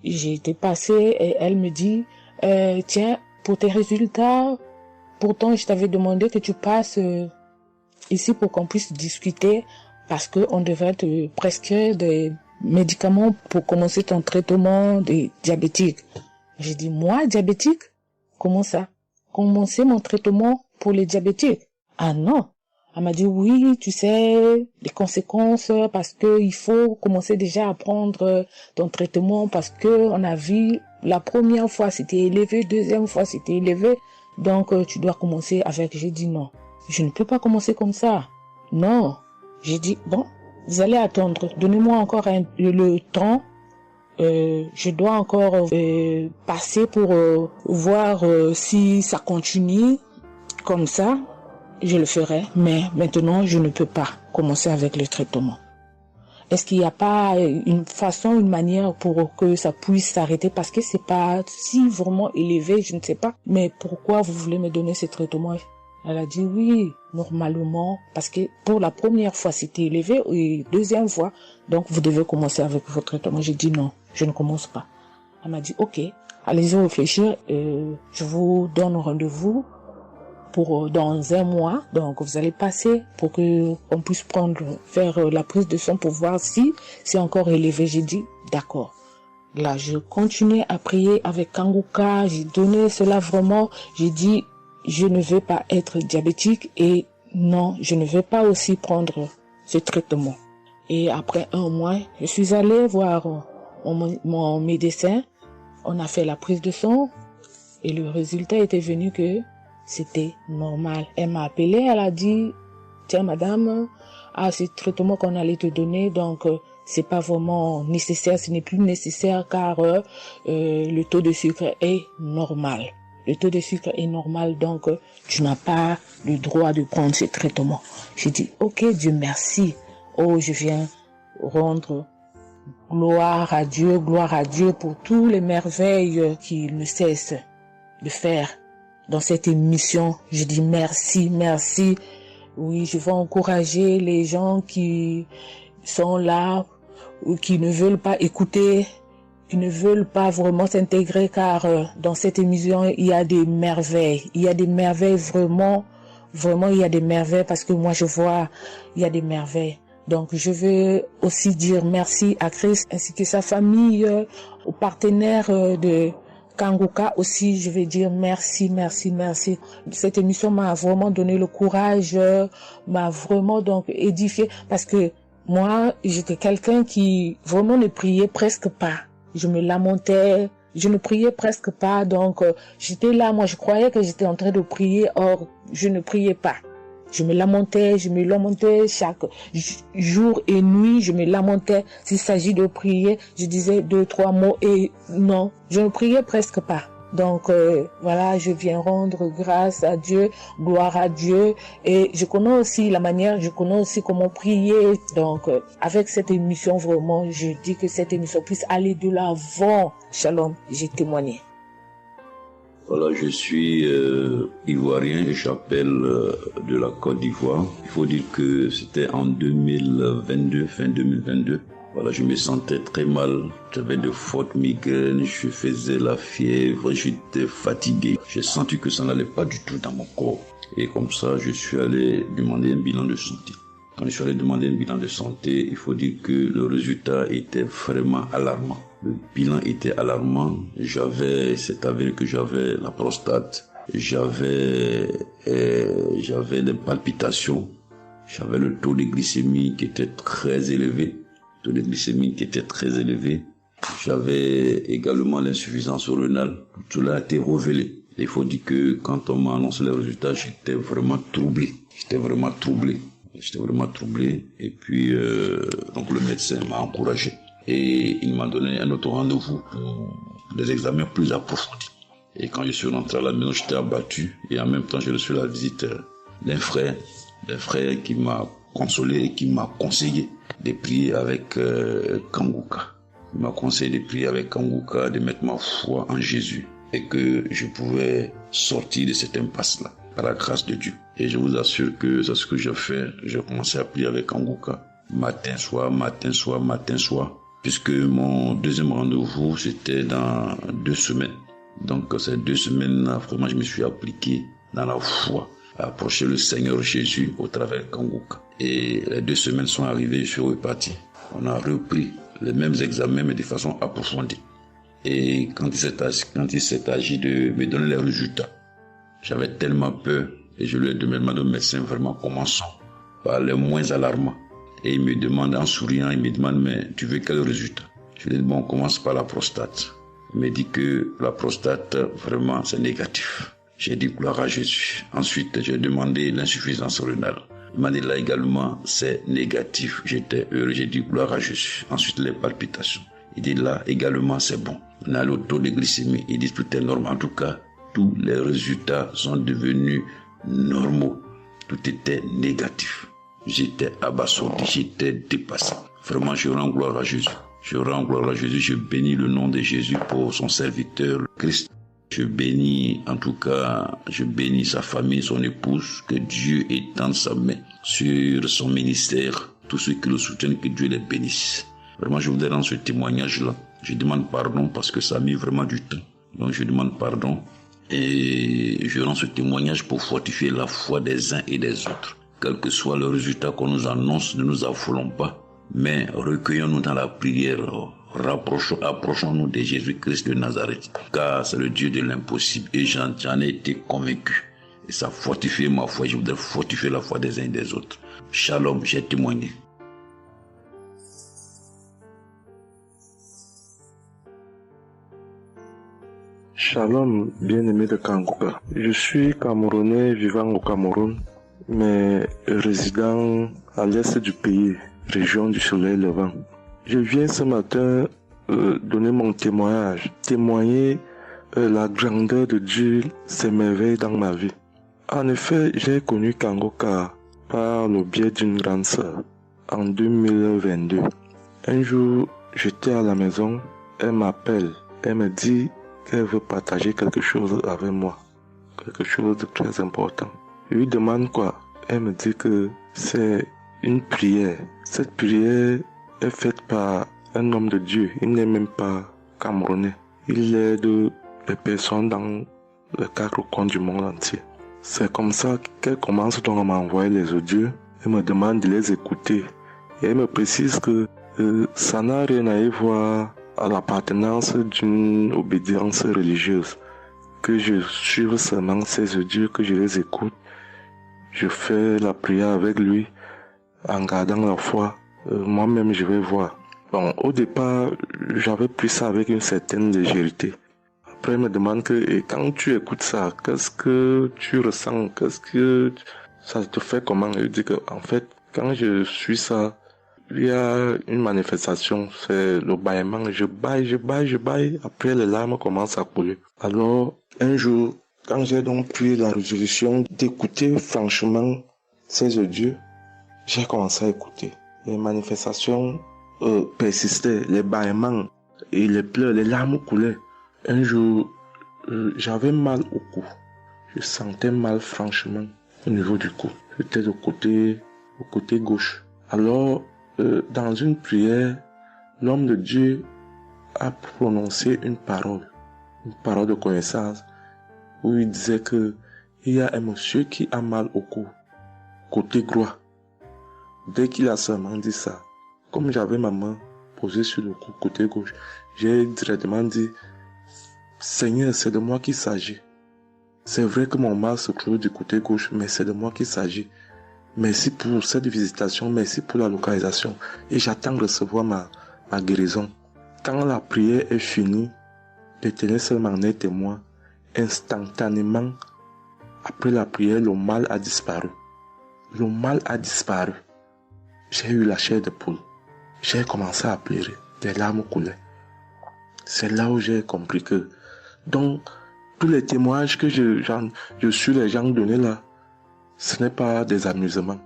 j'ai été passée et elle me dit, tiens, pour tes résultats, pourtant je t'avais demandé que tu passes ici pour qu'on puisse discuter parce qu'on devrait te prescrire des médicaments pour commencer ton traitement de diabétique. J'ai dit, moi, diabétique? Comment ça? Commencer mon traitement pour les diabétiques? Ah non. Elle m'a dit, oui, tu sais, les conséquences, parce que il faut commencer déjà à prendre ton traitement, parce que on a vu, la première fois c'était élevé, deuxième fois c'était élevé, donc tu dois commencer avec. J'ai dit non, je ne peux pas commencer comme ça. Non. J'ai dit, bon, vous allez attendre, donnez-moi encore le temps, je dois encore passer pour voir si ça continue comme ça. Je le ferai, mais maintenant, je ne peux pas commencer avec le traitement. Est-ce qu'il n'y a pas une façon, une manière pour que ça puisse s'arrêter? Parce que c'est pas si vraiment élevé, je ne sais pas. Mais pourquoi vous voulez me donner ce traitement? Elle a dit oui, normalement, parce que pour la première fois, c'était élevé, et deuxième fois, donc vous devez commencer avec votre traitement. J'ai dit non, je ne commence pas. Elle m'a dit ok, allez-y réfléchir, je vous donne rendez-vous pour dans un mois, donc vous allez passer pour que on puisse faire la prise de sang pour voir si c'est encore élevé. J'ai dit d'accord. Là, je continuais à prier avec Kanguka, j'ai donné cela vraiment, j'ai dit je ne veux pas être diabétique et non, je ne veux pas aussi prendre ce traitement. Et après un mois, je suis allée voir mon médecin, on a fait la prise de sang et le résultat était venu que c'était normal. Elle m'a appelé, elle a dit, tiens madame, ce traitement qu'on allait te donner, donc c'est pas vraiment nécessaire, ce n'est plus nécessaire car le taux de sucre est normal. Le taux de sucre est normal, donc tu n'as pas le droit de prendre ce traitement. J'ai dit, ok, Dieu merci. Oh, je viens rendre gloire à Dieu pour tous les merveilles qu'il ne cesse de faire. Dans cette émission, je dis merci, merci. Oui, je vais encourager les gens qui sont là ou qui ne veulent pas écouter, qui ne veulent pas vraiment s'intégrer car dans cette émission, il y a des merveilles. Il y a des merveilles vraiment, il y a des merveilles parce que moi je vois, il y a des merveilles. Donc je veux aussi dire merci à Christ ainsi que sa famille, aux partenaires de Kanguka aussi, je vais dire merci, merci, merci. Cette émission m'a vraiment donné le courage, m'a vraiment donc édifié parce que moi, j'étais quelqu'un qui vraiment ne priait presque pas. Je me lamentais, je ne priais presque pas, donc j'étais là, moi je croyais que j'étais en train de prier, or je ne priais pas. Je me lamentais chaque jour et nuit, je me lamentais. S'il s'agit de prier, je disais 2-3 mots et non, je ne priais presque pas. Donc voilà, je viens rendre grâce à Dieu, gloire à Dieu et je connais aussi comment prier. Donc avec cette émission vraiment, je dis que cette émission puisse aller de l'avant. Shalom, j'ai témoigné. Voilà, je suis ivoirien et j'appelle de la Côte d'Ivoire. Il faut dire que c'était en 2022, fin 2022. Voilà, je me sentais très mal. J'avais de fortes migraines, je faisais la fièvre, j'étais fatigué. J'ai senti que ça n'allait pas du tout dans mon corps. Et comme ça, je suis allé demander un bilan de santé. Quand je suis allé demander un bilan de santé, il faut dire que le résultat était vraiment alarmant. Le bilan était alarmant. C'est avéré que j'avais la prostate, j'avais des palpitations, j'avais le taux de glycémie qui était très élevé. J'avais également l'insuffisance rénale. Tout cela a été révélé. Il faut dire que quand on m'a annoncé les résultats, j'étais vraiment troublé. Et puis, donc le médecin m'a encouragé. Et il m'a donné un autre rendez-vous pour des examens plus approfondis. Et quand je suis rentré à la maison, j'étais abattu. Et en même temps, j'ai reçu la visite d'un frère qui m'a consolé et qui m'a conseillé de prier avec Kanguka. Il m'a conseillé de prier avec Kanguka, de mettre ma foi en Jésus et que je pouvais sortir de cette impasse-là par la grâce de Dieu. Et je vous assure que c'est ce que j'ai fait. J'ai commencé à prier avec Kanguka matin, soir, puisque mon deuxième rendez-vous, c'était dans 2 semaines. Donc ces 2 semaines-là, vraiment, je me suis appliqué dans la foi à approcher le Seigneur Jésus au travers de Kanguka. Et les 2 semaines sont arrivées, je suis reparti. On a repris les mêmes examens, mais de façon approfondie. Et quand il s'est agi de me donner les résultats, j'avais tellement peur et je lui ai demandé au médecin, vraiment, commençons par les moins alarmants. Et il me demande en souriant, mais tu veux quel résultat? Je lui ai dit, bon, on commence par la prostate. Il me dit que la prostate, vraiment, c'est négatif. J'ai dit gloire à Jésus. Ensuite, j'ai demandé l'insuffisance rénale. Il m'a dit là également, c'est négatif. J'étais heureux, j'ai dit gloire à Jésus. Ensuite, les palpitations. Il dit là également, c'est bon. On a le taux de glycémie. Il dit tout est normal. En tout cas, tous les résultats sont devenus normaux. Tout était négatif. J'étais abasourdi, j'étais dépassé. Vraiment, je rends gloire à Jésus. Je bénis le nom de Jésus pour son serviteur, le Christ. Je bénis sa famille, son épouse, que Dieu étende sa main sur son ministère. Tous ceux qui le soutiennent, que Dieu les bénisse. Vraiment, je voudrais rendre ce témoignage-là. Je demande pardon parce que ça a mis vraiment du temps. Donc, je demande pardon et je rends ce témoignage pour fortifier la foi des uns et des autres. Quel que soit le résultat qu'on nous annonce, ne nous affolons pas, mais recueillons-nous dans la prière. Approchons-nous de Jésus-Christ de Nazareth, car c'est le Dieu de l'impossible et j'en ai été convaincu. Et ça fortifie ma foi, je voudrais fortifier la foi des uns et des autres. Shalom, j'ai témoigné. Shalom, bien-aimé de Kanguka. Je suis Camerounais vivant au Cameroun, mais résident à l'est du pays, région du soleil levant. Je viens ce matin donner mon témoignage, témoigner la grandeur de Dieu, ses merveilles dans ma vie. En effet, j'ai connu Kanguka par le biais d'une grande sœur en 2022. Un jour, j'étais à la maison, elle m'appelle, elle me dit qu'elle veut partager quelque chose avec moi, quelque chose de très important. Je lui demande quoi? Elle me dit que c'est une prière. Cette prière est faite par un homme de Dieu. Il n'est même pas camerounais. Il aide les personnes dans les 4 coins du monde entier. C'est comme ça qu'elle commence donc à m'envoyer les audios. Elle me demande de les écouter. Et elle me précise que ça n'a rien à y voir à l'appartenance d'une obédience religieuse. Que je suive seulement ces audios, que je les écoute. Je fais la prière avec lui en gardant la foi. Moi-même, je vais voir. Bon, au départ, j'avais pris ça avec une certaine légèreté. Après, il me demande et quand tu écoutes ça, qu'est-ce que tu ressens? Qu'est-ce que ça te fait comment? Je dis que, en fait, quand je suis ça, il y a une manifestation, c'est le bâillement. Je baille. Après, les larmes commencent à couler. Alors, un jour, quand j'ai donc pris la résolution d'écouter franchement ces audios, j'ai commencé à écouter. Les manifestations persistaient, les bâillements et les pleurs, les larmes coulaient. Un jour, j'avais mal au cou. Je sentais mal franchement au niveau du cou. J'étais au côté gauche. Alors, dans une prière, l'homme de Dieu a prononcé une parole de connaissance, où il disait que il y a un monsieur qui a mal au cou, côté droit. Dès qu'il a seulement dit ça, comme j'avais ma main posée sur le cou, côté gauche, j'ai directement dit, Seigneur, c'est de moi qu'il s'agit. C'est vrai que mon mal se trouve du côté gauche, mais c'est de moi qu'il s'agit. Merci pour cette visitation, merci pour la localisation. Et j'attends de recevoir ma guérison. Quand la prière est finie, l'Éternel seulement est témoin. instantanément, après la prière, le mal a disparu. Le mal a disparu. J'ai eu la chair de poule. J'ai commencé à pleurer. Des larmes coulaient. C'est là où j'ai compris que, donc, tous les témoignages que je suis les gens donnés là, ce n'est pas des amusements.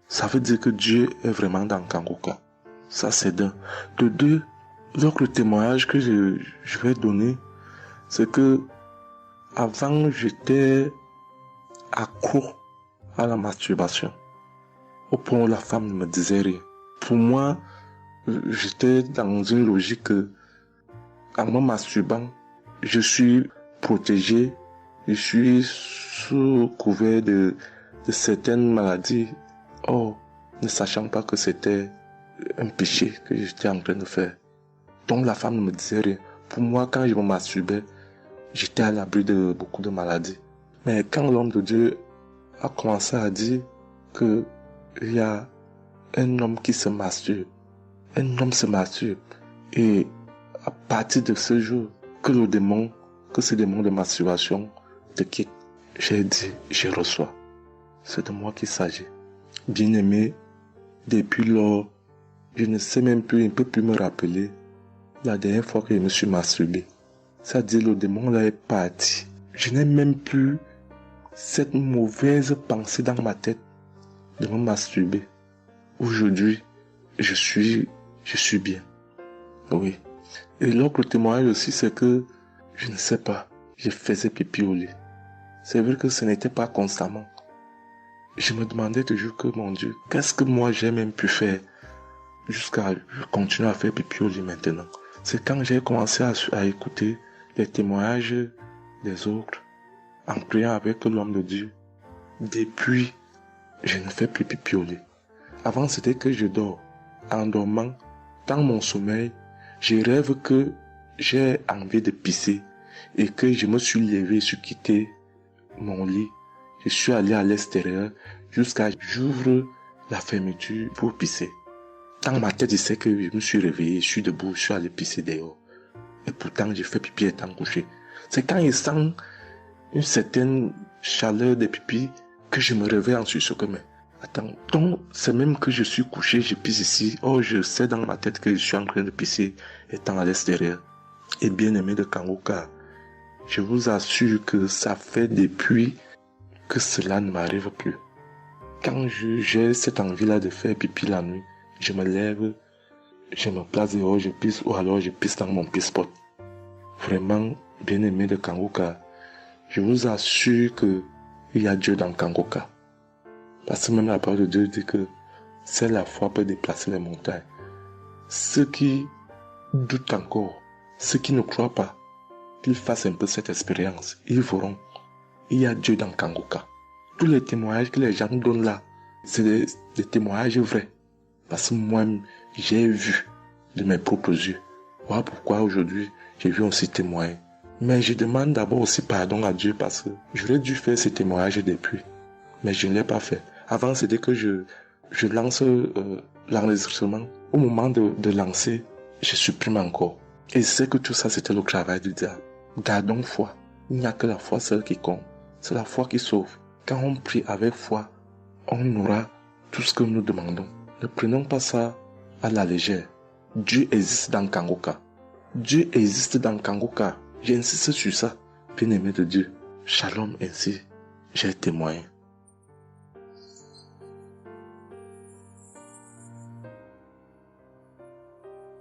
Ça veut dire que Dieu est vraiment dans Kangoka. Ça, c'est d'un. De deux, l'autre témoignage que je vais donner, c'est que avant, j'étais accro à la masturbation. Au point où la femme ne me disait rien. Pour moi, j'étais dans une logique que, en me masturbant, je suis protégé, je suis sous couvert de certaines maladies. Oh, ne sachant pas que c'était un péché que j'étais en train de faire. Donc la femme ne me disait rien. Pour moi, quand je me masturbais, j'étais à l'abri de beaucoup de maladies. Mais quand l'homme de Dieu a commencé à dire que il y a un homme qui se masturbe, un homme se masturbe, et à partir de ce jour, que ce démon de masturbation te quitte, j'ai dit, je reçois. C'est de moi qu'il s'agit. Bien-aimé, depuis lors, je ne sais même plus, je ne peux plus me rappeler la dernière fois que je me suis masturbé. C'est-à-dire, le démon là est parti. Je n'ai même plus cette mauvaise pensée dans ma tête de me masturber. Aujourd'hui, je suis bien. Oui. Et l'autre témoignage aussi, c'est que, je ne sais pas, je faisais pipi au lit. C'est vrai que ce n'était pas constamment. Je me demandais toujours que, mon Dieu, qu'est-ce que moi j'ai même pu faire jusqu'à continuer à faire pipi au lit maintenant. C'est quand j'ai commencé à écouter les témoignages des autres, en priant avec l'homme de Dieu. Depuis, je ne fais plus pipi au lit. Avant, c'était que je dors. En dormant, dans mon sommeil, je rêve que j'ai envie de pisser et que je me suis levé, je suis quitté mon lit. Je suis allé à l'extérieur jusqu'à j'ouvre la fermeture pour pisser. Dans ma tête, je sais que je me suis réveillé, je suis debout, je suis allé pisser dehors. Et pourtant, j'ai fait pipi étant couché. C'est quand je sens une certaine chaleur de pipi que je me réveille en sursaut. Mais attends, donc c'est même que je suis couché, je pisse ici. Oh, je sais dans ma tête que je suis en train de pisser étant à l'extérieur. Et bien aimé de Kangoka, je vous assure que ça fait depuis que cela ne m'arrive plus. Quand j'ai cette envie-là de faire pipi la nuit, je me lève, je me place dehors, je pisse, ou alors je pisse dans mon pisse-pot. Vraiment, bien aimé de Kangoka, je vous assure que il y a Dieu dans Kangoka. Parce que même la parole de Dieu dit que seule la foi peut déplacer les montagnes. Ceux qui doutent encore, ceux qui ne croient pas, qu'ils fassent un peu cette expérience, ils verront. Il y a Dieu dans Kangoka. Tous les témoignages que les gens donnent là, c'est des témoignages vrais. Parce que moi, j'ai vu de mes propres yeux. Voilà pourquoi aujourd'hui, j'ai vu aussi témoigner. Mais je demande d'abord aussi pardon à Dieu parce que j'aurais dû faire ces témoignages depuis. Mais je ne l'ai pas fait. Avant, c'était que je lance l'enregistrement. Au moment de lancer, je supprime encore. Et je sais que tout ça, c'était le travail du diable. Gardons foi. Il n'y a que la foi seule qui compte. C'est la foi qui sauve. Quand on prie avec foi, on aura tout ce que nous demandons. Ne prenons pas ça à la légère. Dieu existe dans Kangoka. Dieu existe dans Kangoka. J'insiste sur ça. Bien-aimé de Dieu. Shalom ainsi. J'ai témoigné.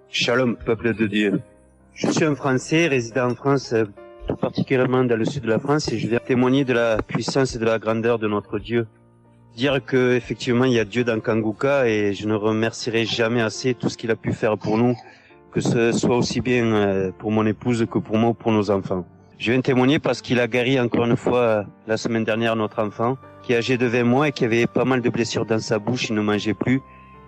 Shalom, peuple de Dieu. Je suis un Français résidant en France, tout particulièrement dans le sud de la France, et je viens témoigner de la puissance et de la grandeur de notre Dieu. Dire que effectivement il y a Dieu dans Kangoka, et je ne remercierai jamais assez tout ce qu'il a pu faire pour nous, que ce soit aussi bien pour mon épouse que pour moi ou pour nos enfants. Je viens témoigner parce qu'il a guéri encore une fois la semaine dernière notre enfant, qui est âgé de 20 mois et qui avait pas mal de blessures dans sa bouche, il ne mangeait plus.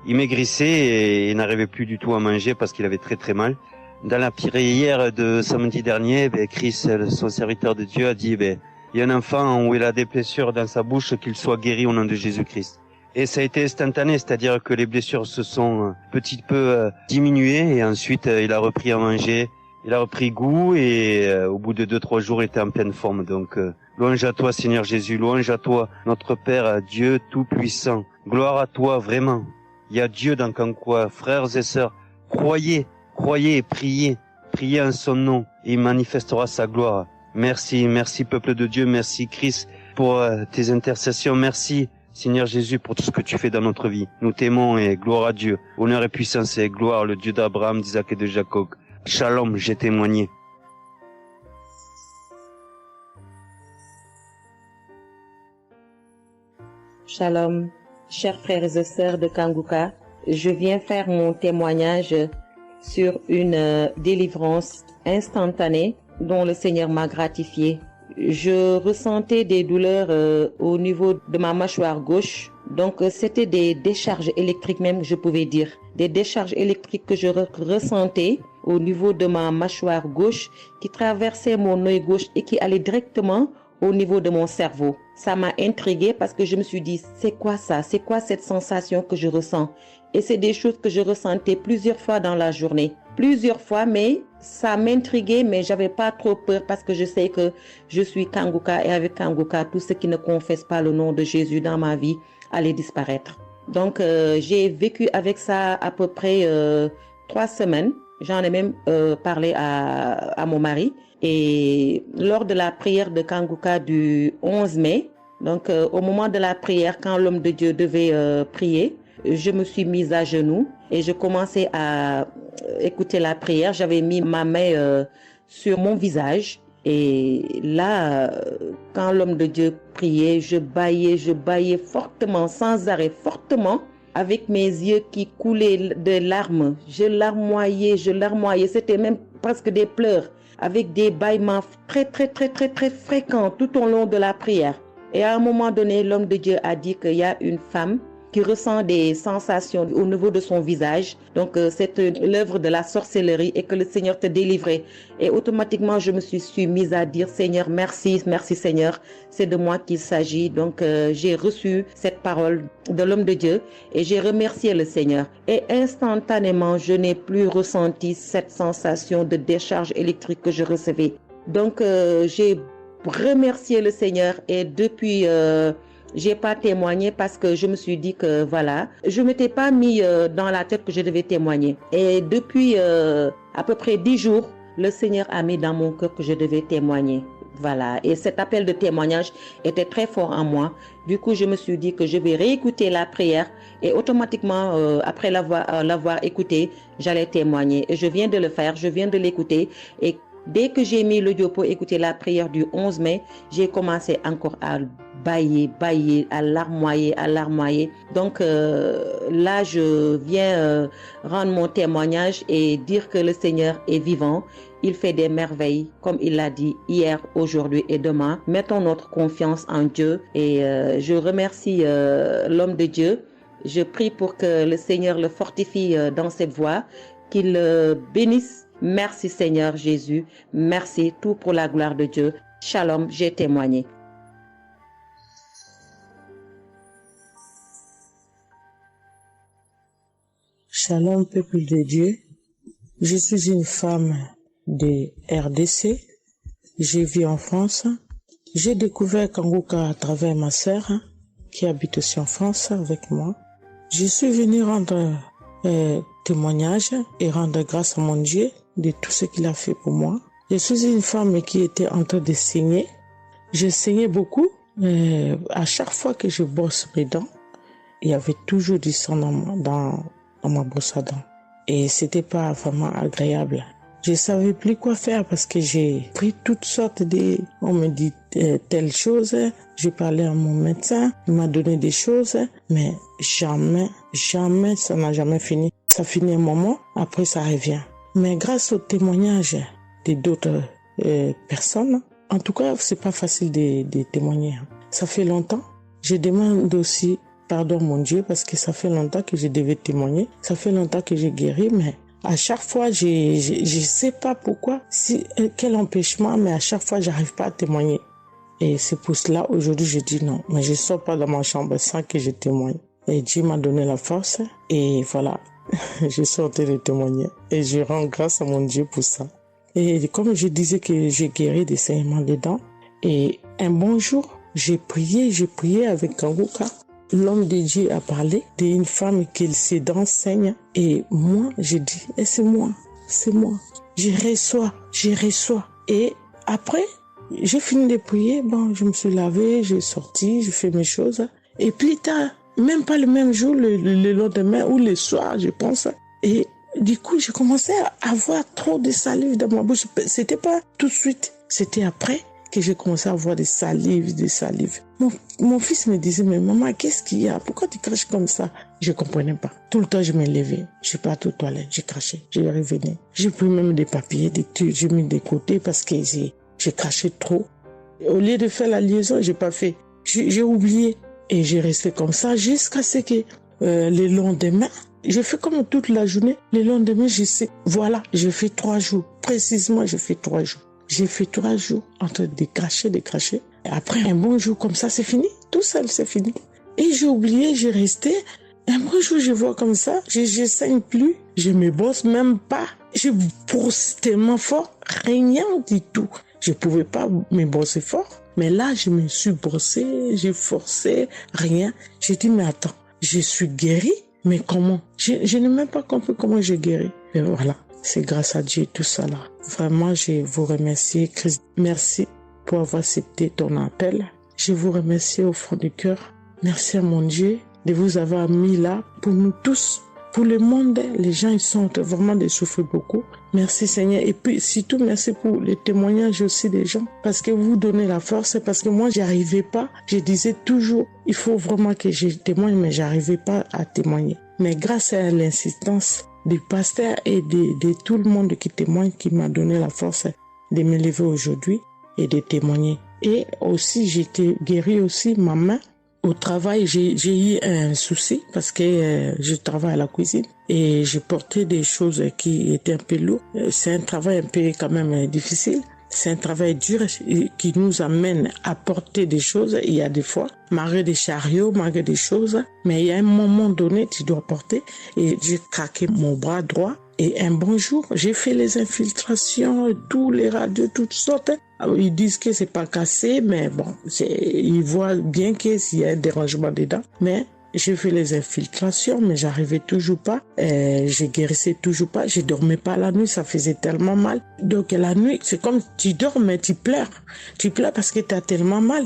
Il maigrissait et n'arrivait plus du tout à manger parce qu'il avait très très mal. Dans la prière de samedi dernier, Chris, son serviteur de Dieu, a dit il y a un enfant où il a des blessures dans sa bouche, qu'il soit guéri au nom de Jésus-Christ. Et ça a été instantané, c'est-à-dire que les blessures se sont petit peu diminuées et ensuite il a repris à manger il a repris goût et au bout de 2-3 jours, il était en pleine forme. Donc, louange à toi, Seigneur Jésus, louange à toi, notre Père, Dieu Tout-Puissant. Gloire à toi, vraiment. Il y a Dieu dans Kangoka, frères et sœurs. Croyez et priez en son nom et il manifestera sa gloire. Merci, merci peuple de Dieu, merci Christ pour tes intercessions, merci Seigneur Jésus pour tout ce que tu fais dans notre vie. Nous t'aimons et gloire à Dieu. Honneur et puissance et gloire, le Dieu d'Abraham, d'Isaac et de Jacob. Shalom, j'ai témoigné. Shalom, chers frères et sœurs de Kangoka. Je viens faire mon témoignage sur une délivrance instantanée dont le Seigneur m'a gratifié. Je ressentais des douleurs au niveau de ma mâchoire gauche. Donc c'était des décharges électriques même, je pouvais dire. Des décharges électriques que je ressentais au niveau de ma mâchoire gauche qui traversaient mon œil gauche et qui allaient directement au niveau de mon cerveau. Ça m'a intriguée parce que je me suis dit, c'est quoi ça? C'est quoi cette sensation que je ressens? Et c'est des choses que je ressentais plusieurs fois dans la journée. Plusieurs fois, mais ça m'intriguait, mais j'avais pas trop peur parce que je sais que je suis Kangoka et avec Kangoka, tout ce qui ne confesse pas le nom de Jésus dans ma vie allait disparaître. Donc, j'ai vécu avec ça à peu près 3 semaines. J'en ai même parlé à mon mari. Et lors de la prière de Kangoka du 11 mai, donc au moment de la prière, quand l'homme de Dieu devait prier, je me suis mise à genoux et je commençais à écouter la prière. J'avais mis ma main sur mon visage et là, quand l'homme de Dieu priait, je bâillais fortement, sans arrêt, fortement, avec mes yeux qui coulaient de larmes. Je larmoyais. C'était même presque des pleurs, avec des bâillements très fréquents tout au long de la prière. Et à un moment donné, l'homme de Dieu a dit qu'il y a une femme qui ressent des sensations au niveau de son visage. Donc, c'est l'œuvre de la sorcellerie et que le Seigneur te délivrait. Et automatiquement, je me suis mise à dire, Seigneur, merci Seigneur, c'est de moi qu'il s'agit. Donc, j'ai reçu cette parole de l'homme de Dieu et j'ai remercié le Seigneur. Et instantanément, je n'ai plus ressenti cette sensation de décharge électrique que je recevais. Donc, j'ai remercié le Seigneur et depuis... j'ai pas témoigné parce que je me suis dit que voilà, je m'étais pas mis dans la tête que je devais témoigner. Et depuis à peu près 10 jours, le Seigneur a mis dans mon cœur que je devais témoigner. Voilà. Et cet appel de témoignage était très fort en moi. Du coup, je me suis dit que je vais réécouter la prière et automatiquement, après l'avoir écouté, j'allais témoigner. Et je viens de le faire, je viens de l'écouter et dès que j'ai mis l'audio pour écouter la prière du 11 mai, j'ai commencé encore à bâiller, à larmoyer. Donc là, je viens rendre mon témoignage et dire que le Seigneur est vivant. Il fait des merveilles, comme il l'a dit hier, aujourd'hui et demain. Mettons notre confiance en Dieu et je remercie l'homme de Dieu. Je prie pour que le Seigneur le fortifie dans cette voie, qu'il bénisse. Merci Seigneur Jésus, merci, tout pour la gloire de Dieu. Shalom, j'ai témoigné. Shalom, peuple de Dieu. Je suis une femme de RDC. Je vis en France. J'ai découvert Kangoka à travers ma sœur qui habite aussi en France avec moi. Je suis venue rendre témoignage et rendre grâce à mon Dieu de tout ce qu'il a fait pour moi. Je suis une femme qui était en train de saigner. Je saignais beaucoup. À chaque fois que je brosse mes dents, il y avait toujours du sang dans ma brosse à dents. Et c'était pas vraiment agréable. Je savais plus quoi faire parce que j'ai pris toutes sortes on me dit telle chose. Je parlais à mon médecin, il m'a donné des choses, mais jamais, ça n'a jamais fini. Ça finit un moment, après ça revient. Mais grâce au témoignage de d'autres personnes, en tout cas, c'est pas facile de témoigner. Ça fait longtemps. Je demande aussi pardon, mon Dieu, parce que ça fait longtemps que je devais témoigner. Ça fait longtemps que j'ai guéri, mais à chaque fois, je sais pas pourquoi, quel empêchement, mais à chaque fois, j'arrive pas à témoigner. Et c'est pour cela, aujourd'hui, je dis non. Mais je sors pas dans ma chambre sans que je témoigne. Et Dieu m'a donné la force. Et voilà, je suis en train de témoigner. Et je rends grâce à mon Dieu pour ça. Et comme je disais que j'ai guéri des saignements des dents, et un bon jour, j'ai prié avec Kanguka. L'homme de Dieu a parlé d'une femme qui ses dents saignent. Et moi, j'ai dit, c'est moi. Je reçois. Et après, j'ai fini de prier. Bon, je me suis lavé, j'ai sorti, j'ai fait mes choses. Et plus tard, même pas le même jour, le lendemain ou le soir, je pense. Et du coup, j'ai commencé à avoir trop de salive dans ma bouche. C'était pas tout de suite, c'était après que j'ai commencé à avoir des salives. Mon fils me disait, mais maman, qu'est-ce qu'il y a? Pourquoi tu craches comme ça? Je comprenais pas. Tout le temps, je me levais. Je suis partie aux toilettes, j'ai craché, je revenais. J'ai pris même des papiers, des trucs, j'ai mis de côté parce que j'ai craché trop. Au lieu de faire la liaison, j'ai pas fait. J'ai oublié. Et j'ai resté comme ça jusqu'à ce que le lendemain, j'ai fait comme toute la journée. Le lendemain, je sais, voilà, j'ai fait 3 jours. Précisément, j'ai fait 3 jours. J'ai fait 3 jours en train de cracher. Et après, un bon jour comme ça, c'est fini. Tout seul, c'est fini. Et j'ai oublié, j'ai resté. Un bon jour, je vois comme ça, je saigne plus. Je me bosse même pas. Je brosse tellement fort, rien du tout. Je pouvais pas me bosser fort. Mais là, je me suis brossé, j'ai forcé, rien. J'ai dit, mais attends, je suis guéri, mais comment? Je n'ai même pas compris comment j'ai guéri. Et voilà, c'est grâce à Dieu tout ça là. Vraiment, je vous remercie, Christ. Merci pour avoir accepté ton appel. Je vous remercie au fond du cœur. Merci à mon Dieu de vous avoir mis là pour nous tous. Pour le monde, les gens, ils sont vraiment de souffrir beaucoup. Merci Seigneur. Et puis, surtout, merci pour les témoignages aussi des gens. Parce que vous donnez la force. Parce que moi, j'arrivais pas. Je disais toujours, il faut vraiment que je témoigne, mais j'arrivais pas à témoigner. Mais grâce à l'insistance du pasteur et de tout le monde qui témoigne, qui m'a donné la force de me lever aujourd'hui et de témoigner. Et aussi, j'étais guérie aussi, ma main. Au travail, j'ai eu un souci parce que je travaille à la cuisine et j'ai porté des choses qui étaient un peu lourdes. C'est un travail un peu quand même difficile. C'est un travail dur qui nous amène à porter des choses. Il y a des fois, malgré des chariots, malgré des choses, mais il y a un moment donné, tu dois porter. Et j'ai craqué mon bras droit. Et un bon jour, j'ai fait les infiltrations, tous les radios, toutes sortes. Alors, ils disent que c'est pas cassé, mais bon, ils voient bien qu'il y a un dérangement dedans. Mais j'ai fait les infiltrations, mais j'arrivais toujours pas. Je guérissais toujours pas. Je dormais pas la nuit, ça faisait tellement mal. Donc la nuit, c'est comme tu dors, mais tu pleures. Tu pleures parce que tu as tellement mal.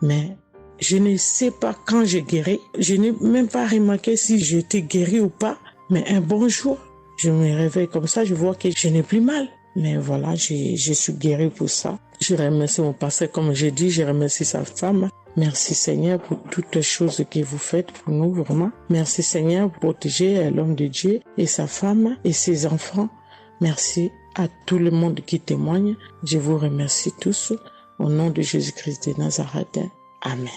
Mais je ne sais pas quand j'ai guéri. Je n'ai même pas remarqué si j'étais guéri ou pas. Mais un bon jour, je me réveille comme ça, je vois que je n'ai plus mal. Mais voilà, je suis guéri pour ça. Je remercie mon pasteur, comme j'ai dit, je remercie sa femme. Merci Seigneur pour toutes les choses que vous faites pour nous, vraiment. Merci Seigneur pour protéger l'homme de Dieu et sa femme et ses enfants. Merci à tout le monde qui témoigne. Je vous remercie tous. Au nom de Jésus-Christ de Nazareth. Amen.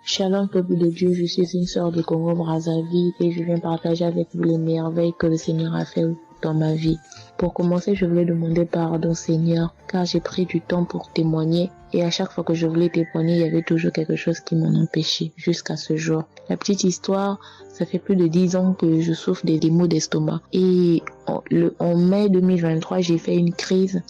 Shalom, peuple de Dieu, je suis une sœur de Congo-Brazzaville et je viens partager avec vous les merveilles que le Seigneur a fait dans ma vie. Pour commencer, je voulais demander pardon, Seigneur, car j'ai pris du temps pour témoigner et à chaque fois que je voulais témoigner, il y avait toujours quelque chose qui m'en empêchait jusqu'à ce jour. La petite histoire, ça fait plus de 10 ans que je souffre des maux d'estomac et en mai 2023, j'ai fait une crise.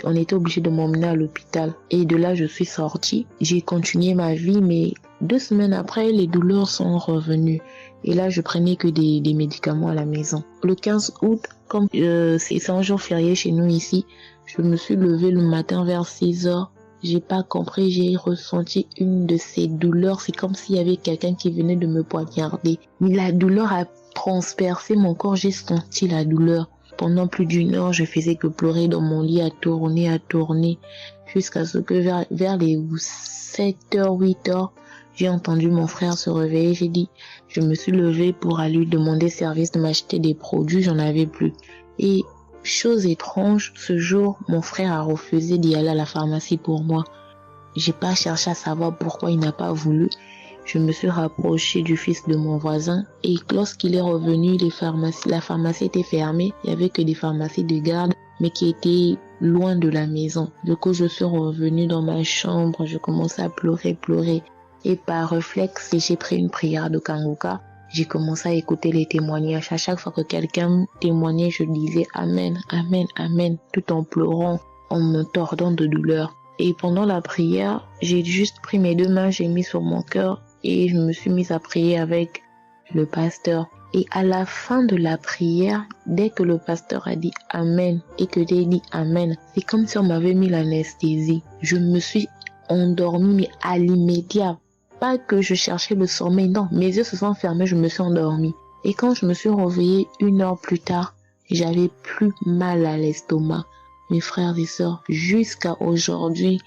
On était obligé de m'emmener à l'hôpital et de là, je suis sortie. J'ai continué ma vie, mais 2 semaines après, les douleurs sont revenues. Et là, je prenais que des médicaments à la maison. Le 15 août, comme c'est un jour férié chez nous ici, je me suis levée le matin vers 6 heures. J'ai pas compris, j'ai ressenti une de ces douleurs. C'est comme s'il y avait quelqu'un qui venait de me poignarder. Mais la douleur a transpercé mon corps, j'ai senti la douleur. Pendant plus d'1 heure, je faisais que pleurer dans mon lit, à tourner, jusqu'à ce que vers les 7h, 8h, j'ai entendu mon frère se réveiller. J'ai dit, je me suis levée pour aller lui demander service de m'acheter des produits, j'en avais plus. Et chose étrange, ce jour, mon frère a refusé d'y aller à la pharmacie pour moi. J'ai pas cherché à savoir pourquoi il n'a pas voulu. Je me suis rapprochée du fils de mon voisin et lorsqu'il est revenu, la pharmacie était fermée. Il y avait que des pharmacies de garde, mais qui étaient loin de la maison. Du coup, je suis revenue dans ma chambre, je commençais à pleurer. Et par réflexe, j'ai pris une prière de Kanguka. j'ai commencé à écouter les témoignages. À chaque fois que quelqu'un témoignait, je disais Amen, Amen, Amen, tout en pleurant, en me tordant de douleur. Et pendant la prière, j'ai juste pris mes 2 mains, j'ai mis sur mon cœur et je me suis mise à prier avec le pasteur. Et à la fin de la prière, dès que le pasteur a dit Amen et que j'ai dit Amen, c'est comme si on m'avait mis l'anesthésie. Je me suis endormie, mais à l'immédiat. Pas que je cherchais le sommeil, non. Mes yeux se sont fermés, je me suis endormie. Et quand je me suis réveillée 1 heure plus tard, j'avais plus mal à l'estomac. Mes frères et sœurs, jusqu'à aujourd'hui,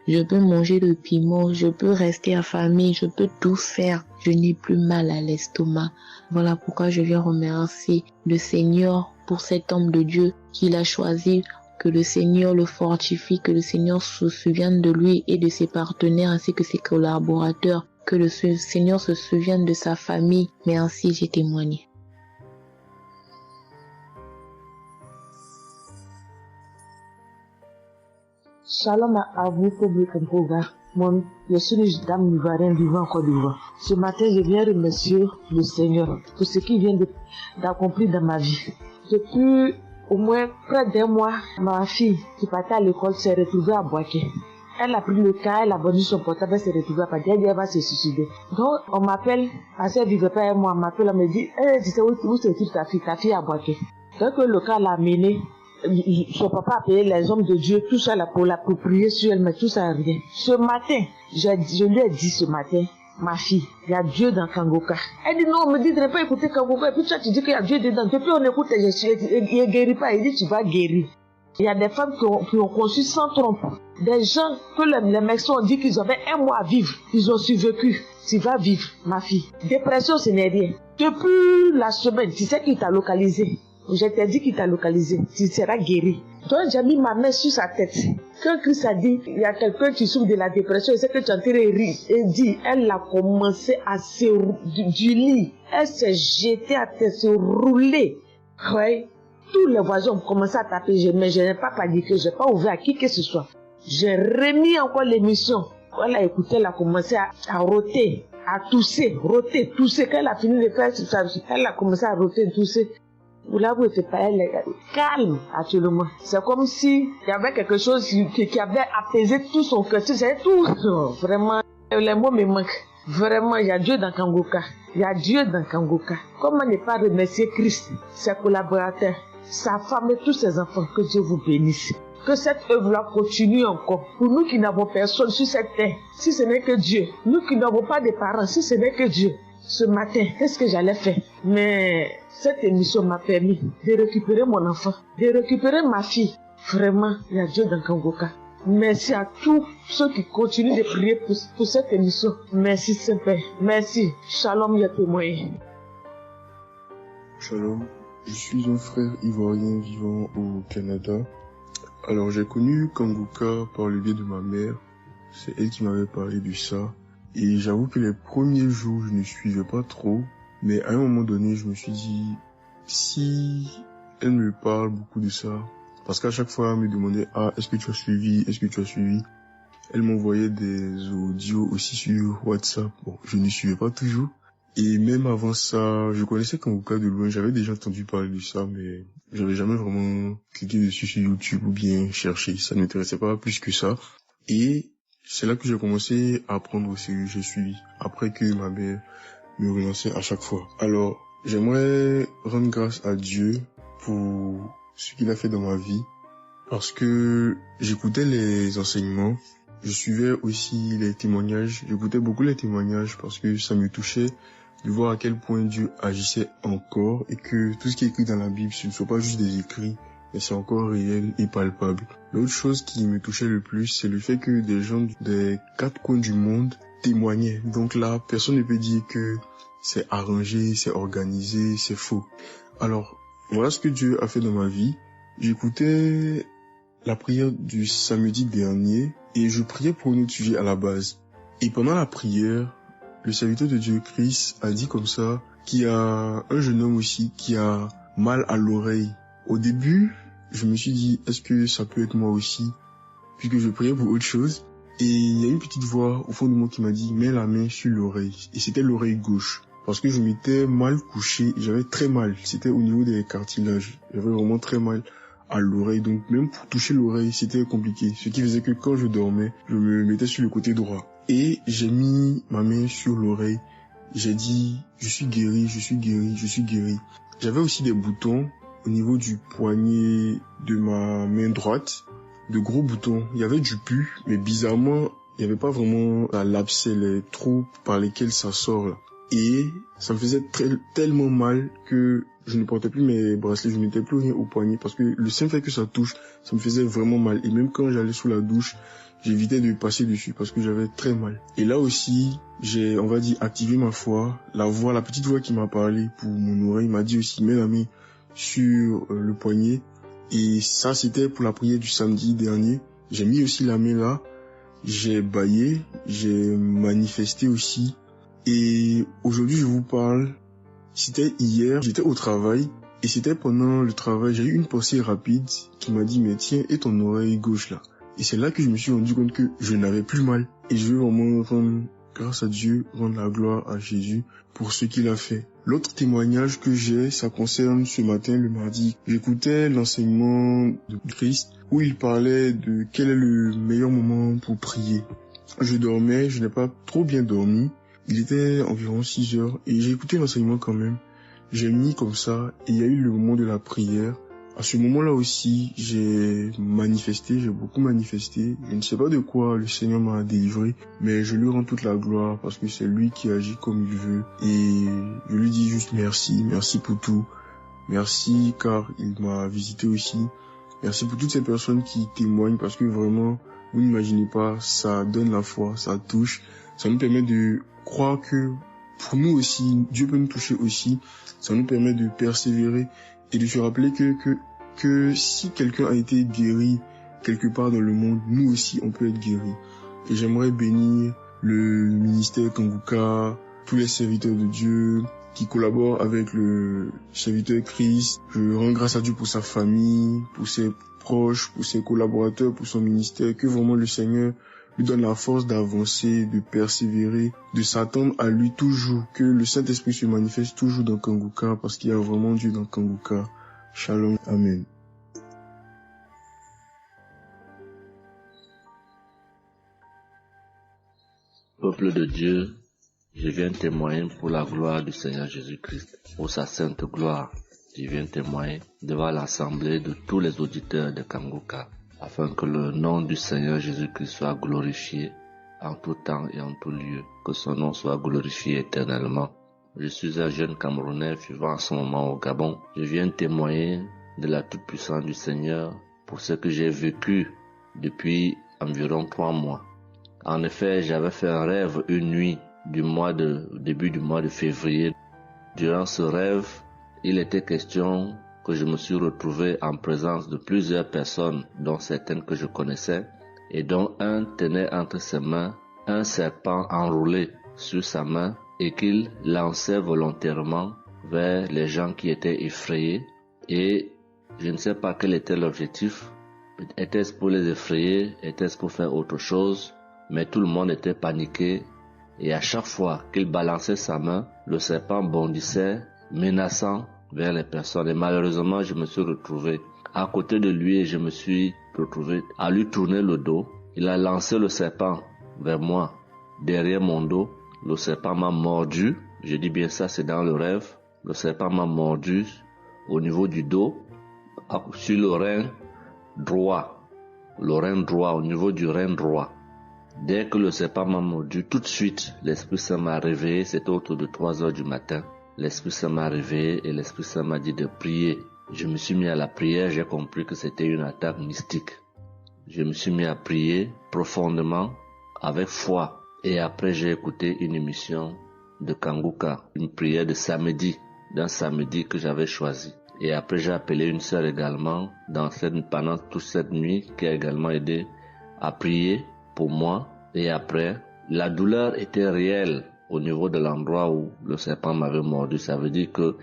je peux manger le piment, je peux rester affamée, je peux tout faire. Je n'ai plus mal à l'estomac. Voilà pourquoi je viens remercier le Seigneur pour cet homme de Dieu qu'il a choisi, que le Seigneur le fortifie, que le Seigneur se souvienne de lui et de ses partenaires ainsi que ses collaborateurs, que le Seigneur se souvienne de sa famille. Mais ainsi j'ai témoigné. Shalom à vous, public Kangoka. Moi, je suis une dame ivoirienne vivant en Côte d'Ivoire. Ce matin, je viens remercier le Seigneur pour ce qu'il vient d'accomplir dans ma vie. Depuis au moins près d'1 mois, ma fille qui partait à l'école s'est retrouvée à Boaké. Elle a pris le cas, elle a vendu son portable, elle s'est retrouvée à Paris, elle va se suicider. Donc, on m'appelle, parce qu'elle vivait pas avec moi, on m'appelle, on me dit, tu sais où se trouve ta fille à Boaké. Donc, le cas l'a amenée. Son papa a payé les hommes de Dieu, tout ça là pour prier sur elle, mais tout ça rien. Ce matin, je lui ai dit ce matin, ma fille, il y a Dieu dans Kangoka. Elle dit non, on me dit de ne pas écouter Kangoka, et puis toi tu dis qu'il y a Dieu dedans. Depuis on écoute, il ne guérit pas, il dit tu vas guérir. Il y a des femmes qui ont conçu sans trompe. Des gens que les médecins ont dit qu'ils avaient 1 mois à vivre, ils ont survécu. Tu vas vivre, ma fille. Dépression, ce n'est rien. Depuis la semaine, tu sais qu'il t'a localisé. Je t'ai dit qu'il t'a localisé, tu seras guéri. Donc j'ai mis ma main sur sa tête. Quand Christ a dit, il y a quelqu'un qui souffre de la dépression, il sait que tu es en train de rire. Et dit, elle a commencé à se du lit. Elle s'est jetée à terre, se rouler. Ouais. Tous les voisins ont commencé à taper, mais je n'ai pas paniqué, je n'ai pas ouvert à qui que ce soit. J'ai remis encore l'émission. Elle a écouté, elle a commencé à roter, à tousser. Quand elle a fini de faire ça, elle a commencé à roter, tousser. Vous l'avez fait pas, elle est calme actuellement. C'est comme si il y avait quelque chose qui avait apaisé tout son cœur. C'est tout. Non, vraiment, les mots me manquent. Vraiment, il y a Dieu dans Kangoka. Il y a Dieu dans Kangoka. Comment ne pas remercier Christ, ses collaborateurs, sa femme et tous ses enfants. Que Dieu vous bénisse. Que cette œuvre-là continue encore. Pour nous qui n'avons personne sur cette terre, si ce n'est que Dieu. Nous qui n'avons pas de parents, si ce n'est que Dieu. Ce matin, qu'est-ce que j'allais faire? Mais cette émission m'a permis de récupérer mon enfant, de récupérer ma fille. Vraiment, il y a Dieu dans Kangoka. Merci à tous ceux qui continuent de prier pour cette émission. Merci Saint-Père. Merci. Shalom, ya témoin. Shalom, je suis un frère ivoirien vivant au Canada. Alors j'ai connu Kangoka par le biais de ma mère. C'est elle qui m'avait parlé de ça. Et j'avoue que les premiers jours, je ne suivais pas trop. Mais à un moment donné, je me suis dit, si elle me parle beaucoup de ça, parce qu'à chaque fois, elle me demandait, est-ce que tu as suivi? Elle m'envoyait des audios aussi sur WhatsApp. Bon, je ne suivais pas toujours. Et même avant ça, je connaissais Kangoka de loin, j'avais déjà entendu parler de ça, mais j'avais jamais vraiment cliqué dessus sur YouTube ou bien cherché. Ça ne m'intéressait pas plus que ça. Et c'est là que j'ai commencé à apprendre au sérieux, j'ai suivi. Après que ma mère me relançait à chaque fois. Alors, j'aimerais rendre grâce à Dieu pour ce qu'il a fait dans ma vie. Parce que j'écoutais les enseignements. Je suivais aussi les témoignages. J'écoutais beaucoup les témoignages parce que ça me touchait de voir à quel point Dieu agissait encore et que tout ce qui est écrit dans la Bible, ce ne sont pas juste des écrits, mais c'est encore réel et palpable. L'autre chose qui me touchait le plus, c'est le fait que des gens des 4 coins du monde témoignaient. Donc là, personne ne peut dire que c'est arrangé, c'est organisé, c'est faux. Alors, voilà ce que Dieu a fait dans ma vie. J'écoutais la prière du samedi dernier et je priais pour un autre sujet à la base. Et pendant la prière, le serviteur de Dieu, Christ, a dit comme ça qu'il y a un jeune homme aussi qui a mal à l'oreille. Au début, je me suis dit, est-ce que ça peut être moi aussi? Puisque je priais pour autre chose. Et il y a une petite voix au fond de moi qui m'a dit, mets la main sur l'oreille. Et c'était l'oreille gauche. parce que je m'étais mal couché, j'avais très mal, c'était au niveau des cartilages, j'avais vraiment très mal à l'oreille, donc même pour toucher l'oreille, c'était compliqué, ce qui faisait que quand je dormais, je me mettais sur le côté droit. Et j'ai mis ma main sur l'oreille, j'ai dit, je suis guéri, je suis guéri, je suis guéri. J'avais aussi des boutons au niveau du poignet de ma main droite, de gros boutons. Il y avait du pus, mais bizarrement, il n'y avait pas vraiment l'abcès, les trous par lesquels ça sort là. Et ça me faisait tellement mal que je ne portais plus mes bracelets, je ne mettais plus rien au poignet parce que le simple fait que ça touche, ça me faisait vraiment mal. Et même quand j'allais sous la douche, j'évitais de passer dessus parce que j'avais très mal. Et là aussi, j'ai, on va dire, activé ma foi. La petite voix qui m'a parlé pour mon oreille m'a dit aussi, mets la main sur le poignet. Et ça, c'était pour la prière du samedi dernier. J'ai mis aussi la main là. J'ai bâillé, j'ai manifesté aussi. Et aujourd'hui, je vous parle, c'était hier, j'étais au travail, et c'était pendant le travail, j'ai eu une pensée rapide qui m'a dit, mais tiens, et ton oreille gauche là. Et c'est là que je me suis rendu compte que je n'avais plus mal. Et je veux vraiment rendre grâce à Dieu, rendre la gloire à Jésus pour ce qu'il a fait. L'autre témoignage que j'ai, ça concerne ce matin, le mardi. J'écoutais l'enseignement de Christ où il parlait de quel est le meilleur moment pour prier. Je dormais, je n'ai pas trop bien dormi. Il était environ 6 heures et j'ai écouté l'enseignement quand même. J'ai mis comme ça et il y a eu le moment de la prière. À ce moment-là aussi, j'ai beaucoup manifesté. Je ne sais pas de quoi le Seigneur m'a délivré, mais je lui rends toute la gloire parce que c'est lui qui agit comme il veut. Et je lui dis juste merci pour tout. Merci car il m'a visité aussi. Merci pour toutes ces personnes qui témoignent parce que vraiment, vous n'imaginez pas, ça donne la foi, ça touche. Ça nous permet de croire que pour nous aussi, Dieu peut nous toucher aussi. Ça nous permet de persévérer et de se rappeler que si quelqu'un a été guéri quelque part dans le monde, nous aussi on peut être guéris. Et j'aimerais bénir le ministère Kanguka, tous les serviteurs de Dieu qui collaborent avec le serviteur Christ. Je rends grâce à Dieu pour sa famille, pour ses proches, pour ses collaborateurs, pour son ministère, que vraiment le Seigneur lui donne la force d'avancer, de persévérer, de s'attendre à lui toujours, que le Saint-Esprit se manifeste toujours dans Kanguka parce qu'il y a vraiment Dieu dans Kanguka. Shalom, Amen. Peuple de Dieu, je viens témoigner pour la gloire du Seigneur Jésus-Christ, pour sa sainte gloire. Je viens témoigner devant l'assemblée de tous les auditeurs de Kanguka, afin que le nom du Seigneur Jésus-Christ soit glorifié en tout temps et en tout lieu, que son nom soit glorifié éternellement. Je suis un jeune Camerounais vivant en ce moment au Gabon. Je viens témoigner de la toute-puissance du Seigneur pour ce que j'ai vécu depuis environ 3 mois. En effet, j'avais fait un rêve une nuit début du mois de février. Durant ce rêve, il était question que je me suis retrouvé en présence de plusieurs personnes, dont certaines que je connaissais, et dont un tenait entre ses mains un serpent enroulé sur sa main et qu'il lançait volontairement vers les gens qui étaient effrayés. Et je ne sais pas quel était l'objectif. Était-ce pour les effrayer? Était-ce pour faire autre chose? Mais tout le monde était paniqué. Et à chaque fois qu'il balançait sa main, le serpent bondissait, menaçant vers les personnes. Et malheureusement, je me suis retrouvé à côté de lui et je me suis retrouvé à lui tourner le dos. Il a lancé le serpent vers moi, derrière mon dos. Le serpent m'a mordu. Je dis bien ça, c'est dans le rêve. Le serpent m'a mordu au niveau du dos, sur le rein droit. Le rein droit, au niveau du rein droit. Dès que le serpent m'a mordu, tout de suite, l'Esprit Saint m'a réveillé. C'était autour de 3 heures du matin. L'Esprit Saint m'a réveillé et l'Esprit Saint m'a dit de prier. Je me suis mis à la prière, j'ai compris que c'était une attaque mystique. Je me suis mis à prier profondément, avec foi. Et après, j'ai écouté une émission de Kanguka, une prière de samedi, d'un samedi que j'avais choisi. Et après, j'ai appelé une sœur également pendant toute cette nuit qui a également aidé à prier pour moi. Et après, la douleur était réelle au niveau de l'endroit où le serpent m'avait mordu. Ça veut dire que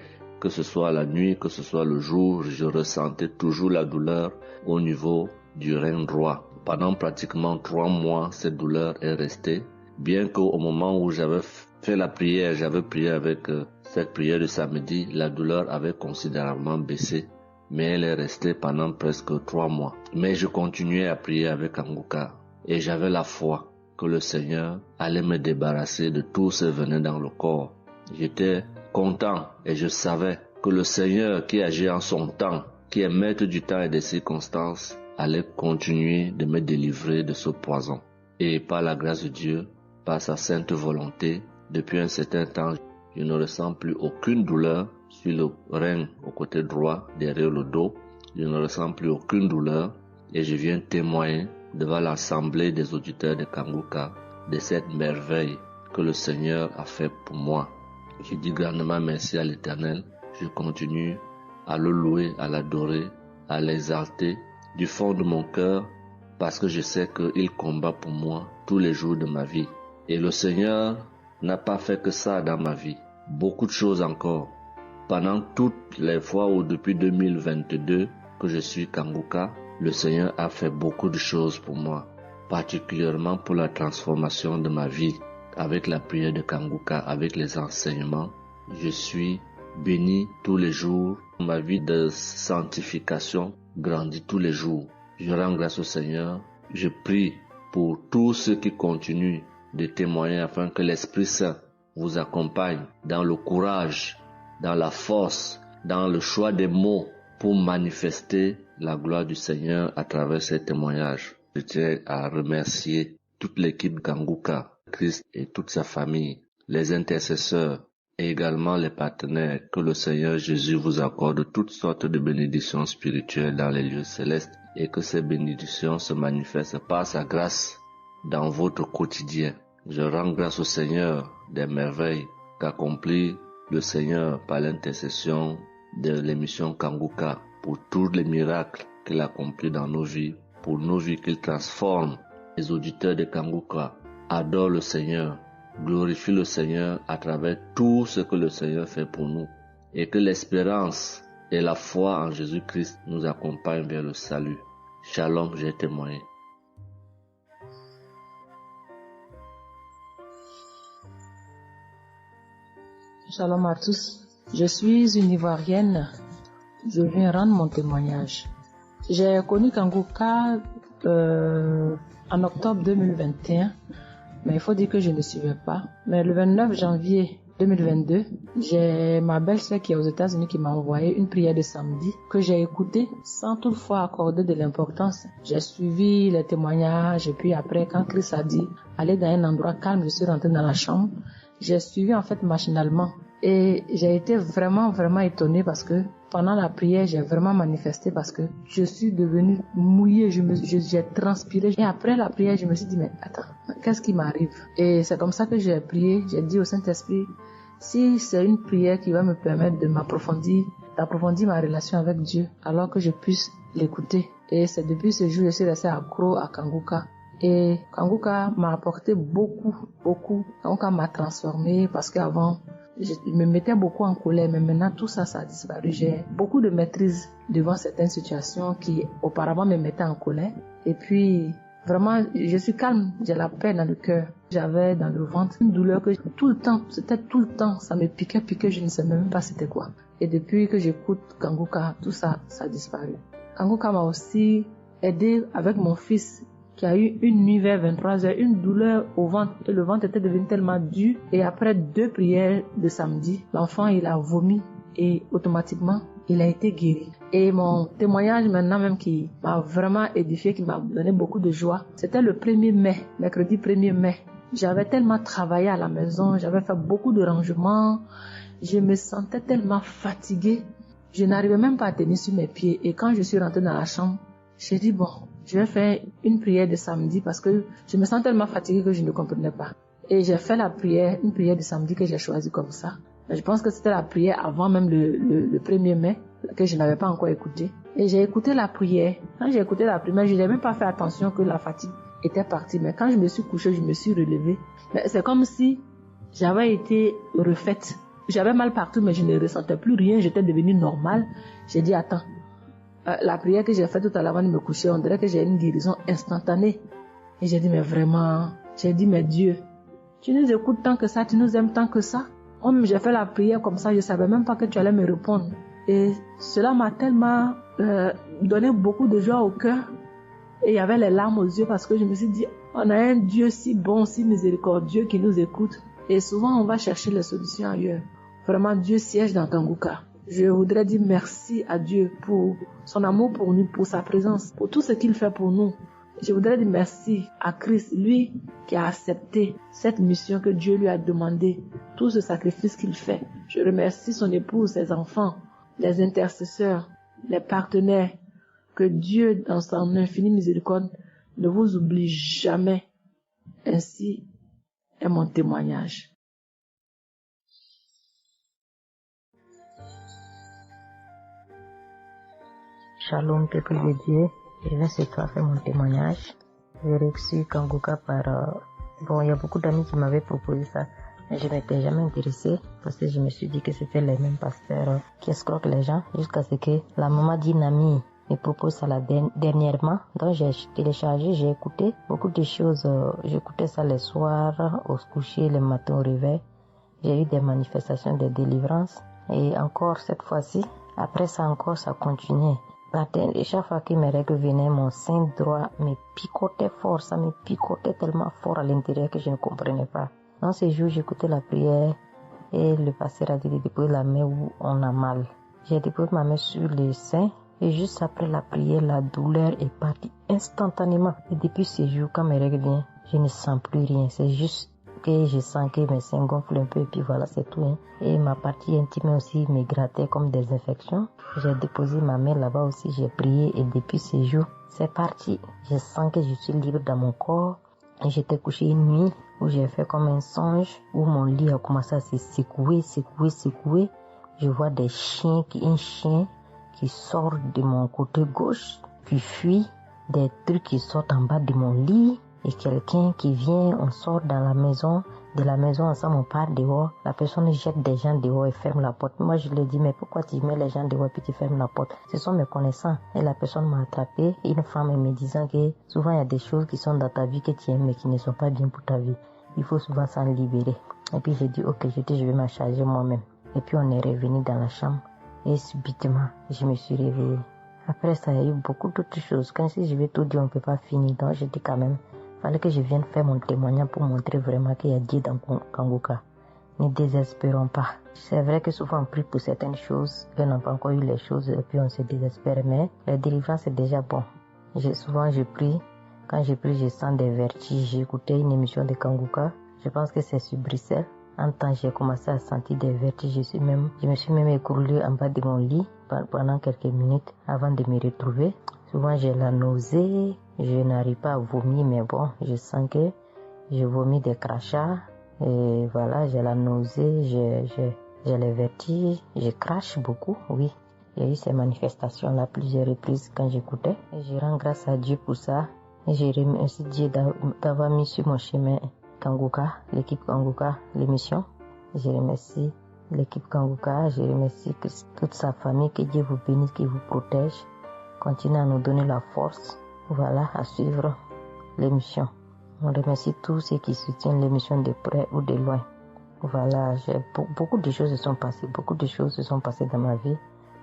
ce soit la nuit, que ce soit le jour, je ressentais toujours la douleur au niveau du rein droit. Pendant pratiquement 3 mois, cette douleur est restée. Bien qu'au moment où j'avais fait la prière, j'avais prié avec cette prière de samedi, la douleur avait considérablement baissé, mais elle est restée pendant presque 3 mois. Mais je continuais à prier avec Kanguka et j'avais la foi que le Seigneur allait me débarrasser de tout ce venin dans le corps. J'étais content et je savais que le Seigneur qui agit en son temps, qui est maître du temps et des circonstances, allait continuer de me délivrer de ce poison. Et par la grâce de Dieu, par sa sainte volonté, depuis un certain temps, je ne ressens plus aucune douleur sur le rein au côté droit, derrière le dos. Je ne ressens plus aucune douleur et je viens témoigner devant l'assemblée des auditeurs de Kanguka de cette merveille que le Seigneur a fait pour moi. Je dis grandement merci à l'Éternel. Je continue à le louer, à l'adorer, à l'exalter du fond de mon cœur parce que je sais qu'il combat pour moi tous les jours de ma vie. Et le Seigneur n'a pas fait que ça dans ma vie. Beaucoup de choses encore. Pendant toutes les fois où depuis 2022 que je suis Kanguka, le Seigneur a fait beaucoup de choses pour moi, particulièrement pour la transformation de ma vie. Avec la prière de Kanguka, avec les enseignements, je suis béni tous les jours. Ma vie de sanctification grandit tous les jours. Je rends grâce au Seigneur. Je prie pour tous ceux qui continuent de témoigner afin que l'Esprit Saint vous accompagne dans le courage, dans la force, dans le choix des mots pour manifester la gloire du Seigneur à travers ces témoignages. Je tiens à remercier toute l'équipe Kanguka, Christ et toute sa famille, les intercesseurs et également les partenaires. Que le Seigneur Jésus vous accorde toutes sortes de bénédictions spirituelles dans les lieux célestes et que ces bénédictions se manifestent par sa grâce dans votre quotidien. Je rends grâce au Seigneur des merveilles qu'accomplit le Seigneur par l'intercession de l'émission Kanguka pour tous les miracles qu'il accomplit dans nos vies, pour nos vies qu'il transforme. Les auditeurs de Kanguka adorent le Seigneur, glorifient le Seigneur à travers tout ce que le Seigneur fait pour nous et que l'espérance et la foi en Jésus-Christ nous accompagnent vers le salut. Shalom, j'ai témoigné. Shalom à tous. Je suis une Ivoirienne. Je viens rendre mon témoignage. J'ai connu Kanguka en octobre 2021, mais il faut dire que je ne suivais pas. Mais le 29 janvier 2022, j'ai ma belle-sœur qui est aux États-Unis qui m'a envoyé une prière de samedi que j'ai écoutée sans toutefois accorder de l'importance. J'ai suivi les témoignages et puis après, quand Christ a dit aller dans un endroit calme, je suis rentrée dans la chambre. J'ai suivi en fait machinalement et j'ai été vraiment étonnée parce que pendant la prière, j'ai vraiment manifesté parce que je suis devenue mouillée, j'ai transpiré. Et après la prière, je me suis dit, mais attends, qu'est-ce qui m'arrive? Et c'est comme ça que j'ai prié, j'ai dit au Saint-Esprit, si c'est une prière qui va me permettre de d'approfondir ma relation avec Dieu, alors que je puisse l'écouter. Et c'est depuis ce jour que je suis restée accro à Kanguka. Et Kanguka m'a apporté beaucoup. Kanguka m'a transformée parce qu'avant, je me mettais beaucoup en colère, mais maintenant tout ça a disparu. J'ai beaucoup de maîtrise devant certaines situations qui auparavant me mettaient en colère. Et puis, vraiment, je suis calme, j'ai la paix dans le cœur. J'avais dans le ventre une douleur que tout le temps, ça me piquait, je ne sais même pas c'était quoi. Et depuis que j'écoute Kanguka, tout ça a disparu. Kanguka m'a aussi aidé avec mon fils qui a eu une nuit vers 23h, une douleur au ventre et le ventre était devenu tellement dur et après 2 prières de samedi, l'enfant il a vomi et automatiquement il a été guéri. Et mon témoignage maintenant même qui m'a vraiment édifié, qui m'a donné beaucoup de joie, c'était le 1er mai, mercredi 1er mai. J'avais tellement travaillé à la maison, j'avais fait beaucoup de rangements, je me sentais tellement fatiguée, je n'arrivais même pas à tenir sur mes pieds et quand je suis rentrée dans la chambre, j'ai dit bon, je vais faire une prière de samedi parce que je me sens tellement fatiguée que je ne comprenais pas. Et j'ai fait une prière de samedi que j'ai choisie comme ça. Mais je pense que c'était la prière avant même le 1er mai que je n'avais pas encore écouté. Et j'ai écouté la prière. Quand j'ai écouté la prière, je n'ai même pas fait attention que la fatigue était partie. Mais quand je me suis couchée, je me suis relevée. Mais c'est comme si j'avais été refaite. J'avais mal partout, mais je ne ressentais plus rien. J'étais devenue normale. J'ai dit, attends. La prière que j'ai faite tout à l'heure avant de me coucher, on dirait que j'ai une guérison instantanée. Et j'ai dit, mais vraiment, mais Dieu, Tu nous écoutes tant que ça, tu nous aimes tant que ça. J'ai fait la prière comme ça, je ne savais même pas que tu allais me répondre. Et cela m'a tellement donné beaucoup de joie au cœur. Et il y avait les larmes aux yeux parce que je me suis dit, on a un Dieu si bon, si miséricordieux qui nous écoute. Et souvent, on va chercher les solutions ailleurs. Vraiment, Dieu siège dans Kanguka. Je voudrais dire merci à Dieu pour son amour pour nous, pour sa présence, pour tout ce qu'il fait pour nous. Je voudrais dire merci à Christ, lui qui a accepté cette mission que Dieu lui a demandé, tout ce sacrifice qu'il fait. Je remercie son épouse, ses enfants, les intercesseurs, les partenaires. Que Dieu, dans son infinie miséricorde, ne vous oublie jamais. Ainsi est mon témoignage. Shalom, peuple de Dieu. Je viens ce soir faire mon témoignage. J'ai reçu Kanguka par... il y a beaucoup d'amis qui m'avaient proposé ça. Mais je m'étais jamais intéressée parce que je me suis dit que c'était les mêmes pasteurs qui escroquent les gens jusqu'à ce que la maman d'une amie me propose ça dernièrement. Donc j'ai téléchargé, j'ai écouté beaucoup de choses. J'écoutais ça les soirs, au coucher, le matin au réveil. J'ai eu des manifestations de délivrance. Et encore cette fois-ci, après ça encore, ça continuait. Et chaque fois que mes règles venaient, mon sein droit me picotait fort. Ça me picotait tellement fort à l'intérieur que je ne comprenais pas. Dans ces jours, j'écoutais la prière et le pasteur a dit de déposer la main où on a mal. J'ai déposé ma main sur le sein et juste après la prière, la douleur est partie instantanément. Et depuis ces jours, quand mes règles viennent, je ne sens plus rien. C'est juste que je sens que mes seins gonflent un peu et puis voilà, c'est tout. Hein. Et ma partie intime aussi me grattait comme des infections. J'ai déposé ma main là-bas aussi, j'ai prié et depuis ces jours, c'est parti. Je sens que je suis libre dans mon corps. Et j'étais couché une nuit où j'ai fait comme un songe, où mon lit a commencé à se secouer. Je vois un chien qui sort de mon côté gauche, qui fuit, des trucs qui sortent en bas de mon lit. Et quelqu'un qui vient, on sort dans la maison, de la maison ensemble, on part dehors. La personne jette des gens dehors et ferme la porte. Moi, je lui dis, mais pourquoi tu mets les gens dehors et puis tu fermes la porte? Ce sont mes connaissants. Et la personne m'a attrapé. Une femme me disant que souvent il y a des choses qui sont dans ta vie que tu aimes mais qui ne sont pas bien pour ta vie. Il faut souvent s'en libérer. Et puis j'ai dit, ok, je vais m'en charger moi-même. Et puis on est revenu dans la chambre. Et subitement, je me suis réveillée. Après ça, il y a eu beaucoup d'autres choses. Quand si je vais tout dire, on ne peut pas finir. Donc je dis quand même, fallait que je vienne faire mon témoignage pour montrer vraiment qu'il y a Dieu dans Kanguka. Ne désespérons pas. C'est vrai que souvent on prie pour certaines choses, qu'on n'a pas encore eu les choses et puis on se désespère, mais la délivrance est déjà bon. Souvent je prie, quand je prie je sens des vertiges. J'ai écouté une émission de Kanguka, je pense que c'est sur Bruxelles. En temps j'ai commencé à sentir des vertiges, je me suis même écroulée en bas de mon lit pendant quelques minutes avant de me retrouver. Souvent j'ai la nausée, je n'arrive pas à vomir, mais bon, je sens que je vomis des crachats. Et voilà, j'ai la nausée, j'ai les vertiges, je crache beaucoup, oui. Il y a eu ces manifestations-là plusieurs reprises quand j'écoutais. Et je rends grâce à Dieu pour ça. Et je remercie Dieu d'avoir mis sur mon chemin Kanguka, l'équipe Kanguka, l'émission. Je remercie l'équipe Kanguka, je remercie toute sa famille, que Dieu vous bénisse, qu'il vous protège. Continuez à nous donner la force, voilà, à suivre l'émission. On remercie tous ceux qui soutiennent l'émission de près ou de loin. Voilà, beaucoup de choses se sont passées dans ma vie.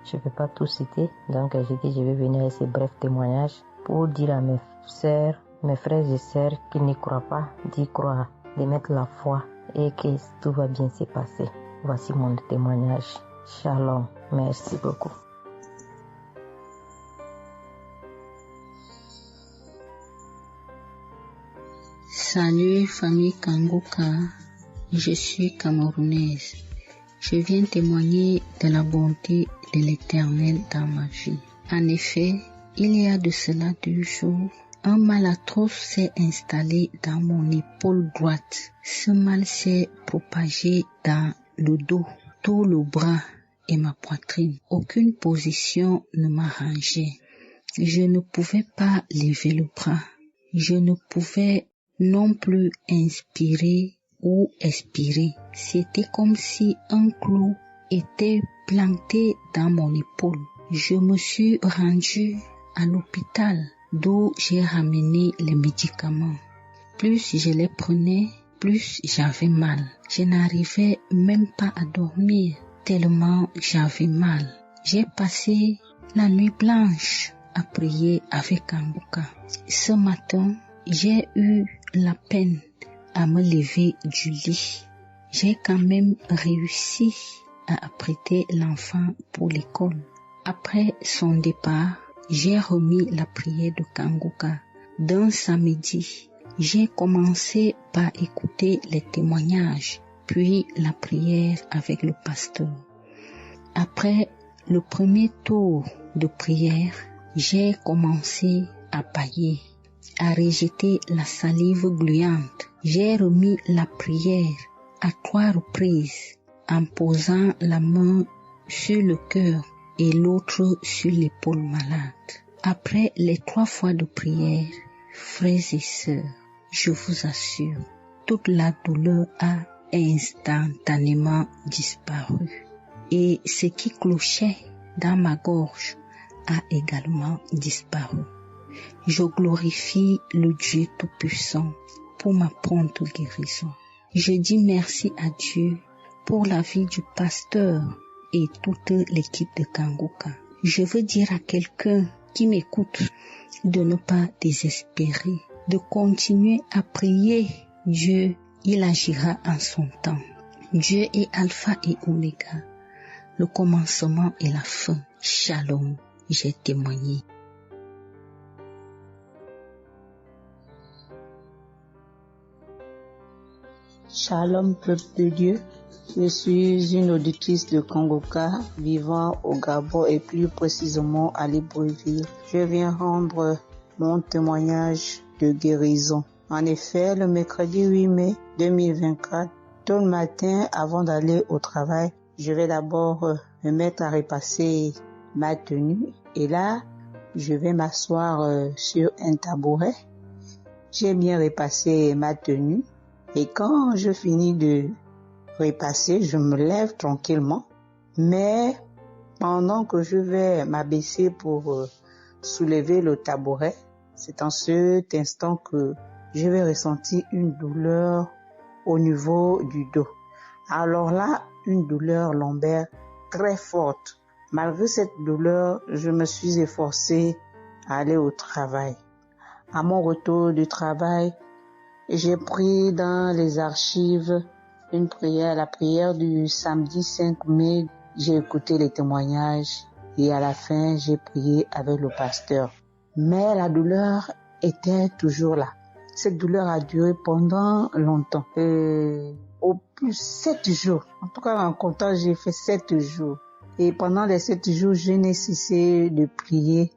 Je ne peux pas tout citer, donc j'ai dit je vais venir avec ces brefs témoignages pour dire à mes sœurs, mes frères et sœurs qui n'y croient pas, d'y croire, de mettre la foi et que tout va bien se passer. Voici mon témoignage. Shalom, merci beaucoup. Salut famille Kanguka, je suis camerounaise. Je viens témoigner de la bonté de l'Éternel dans ma vie. En effet, il y a de cela 2 jours, un mal atroce s'est installé dans mon épaule droite. Ce mal s'est propagé dans le dos, tout le bras et ma poitrine. Aucune position ne m'arrangeait. Je ne pouvais pas lever le bras. Je ne pouvais non plus inspirer ou expirer. C'était comme si un clou était planté dans mon épaule. Je me suis rendue à l'hôpital d'où j'ai ramené les médicaments. Plus je les prenais, plus, j'avais mal. Je n'arrivais même pas à dormir, tellement j'avais mal. J'ai passé la nuit blanche à prier avec Kanguka. Ce matin, j'ai eu la peine à me lever du lit. J'ai quand même réussi à apprêter l'enfant pour l'école. Après son départ, j'ai remis la prière de Kanguka. D'un samedi, j'ai commencé par écouter les témoignages, puis la prière avec le pasteur. Après le premier tour de prière, j'ai commencé à bâiller, à rejeter la salive gluante. J'ai remis la prière à 3 reprises en posant la main sur le cœur et l'autre sur l'épaule malade. Après les 3 fois de prière, frères et sœurs, je vous assure, toute la douleur a instantanément disparu et ce qui clochait dans ma gorge a également disparu. Je glorifie le Dieu Tout-Puissant pour ma prompte guérison. Je dis merci à Dieu pour la vie du pasteur et toute l'équipe de Kanguka. Je veux dire à quelqu'un qui m'écoute de ne pas désespérer, de continuer à prier. Dieu, il agira en son temps. Dieu est Alpha et Oméga, le commencement et la fin. Shalom, j'ai témoigné. Shalom, peuple de Dieu. Je suis une auditrice de Kanguka vivant au Gabon et plus précisément à Libreville. Je viens rendre mon témoignage de guérison. En effet, le mercredi 8 mai 2024, tôt le matin avant d'aller au travail, je vais d'abord me mettre à repasser ma tenue et là, je vais m'asseoir sur un tabouret. J'ai bien repassé ma tenue et quand je finis de repasser, je me lève tranquillement. Mais pendant que je vais m'abaisser pour soulever le tabouret, c'est en cet instant que je vais ressentir une douleur au niveau du dos. Alors là, une douleur lombaire très forte. Malgré cette douleur, je me suis efforcée à aller au travail. À mon retour du travail, j'ai pris dans les archives une prière, la prière du samedi 5 mai. J'ai écouté les témoignages et à la fin, j'ai prié avec le pasteur. Mais la douleur était toujours là. Cette douleur a duré pendant longtemps. Au plus 7 jours. En tout cas, en comptant, j'ai fait 7 jours. Et pendant les 7 jours, je n'ai cessé de prier,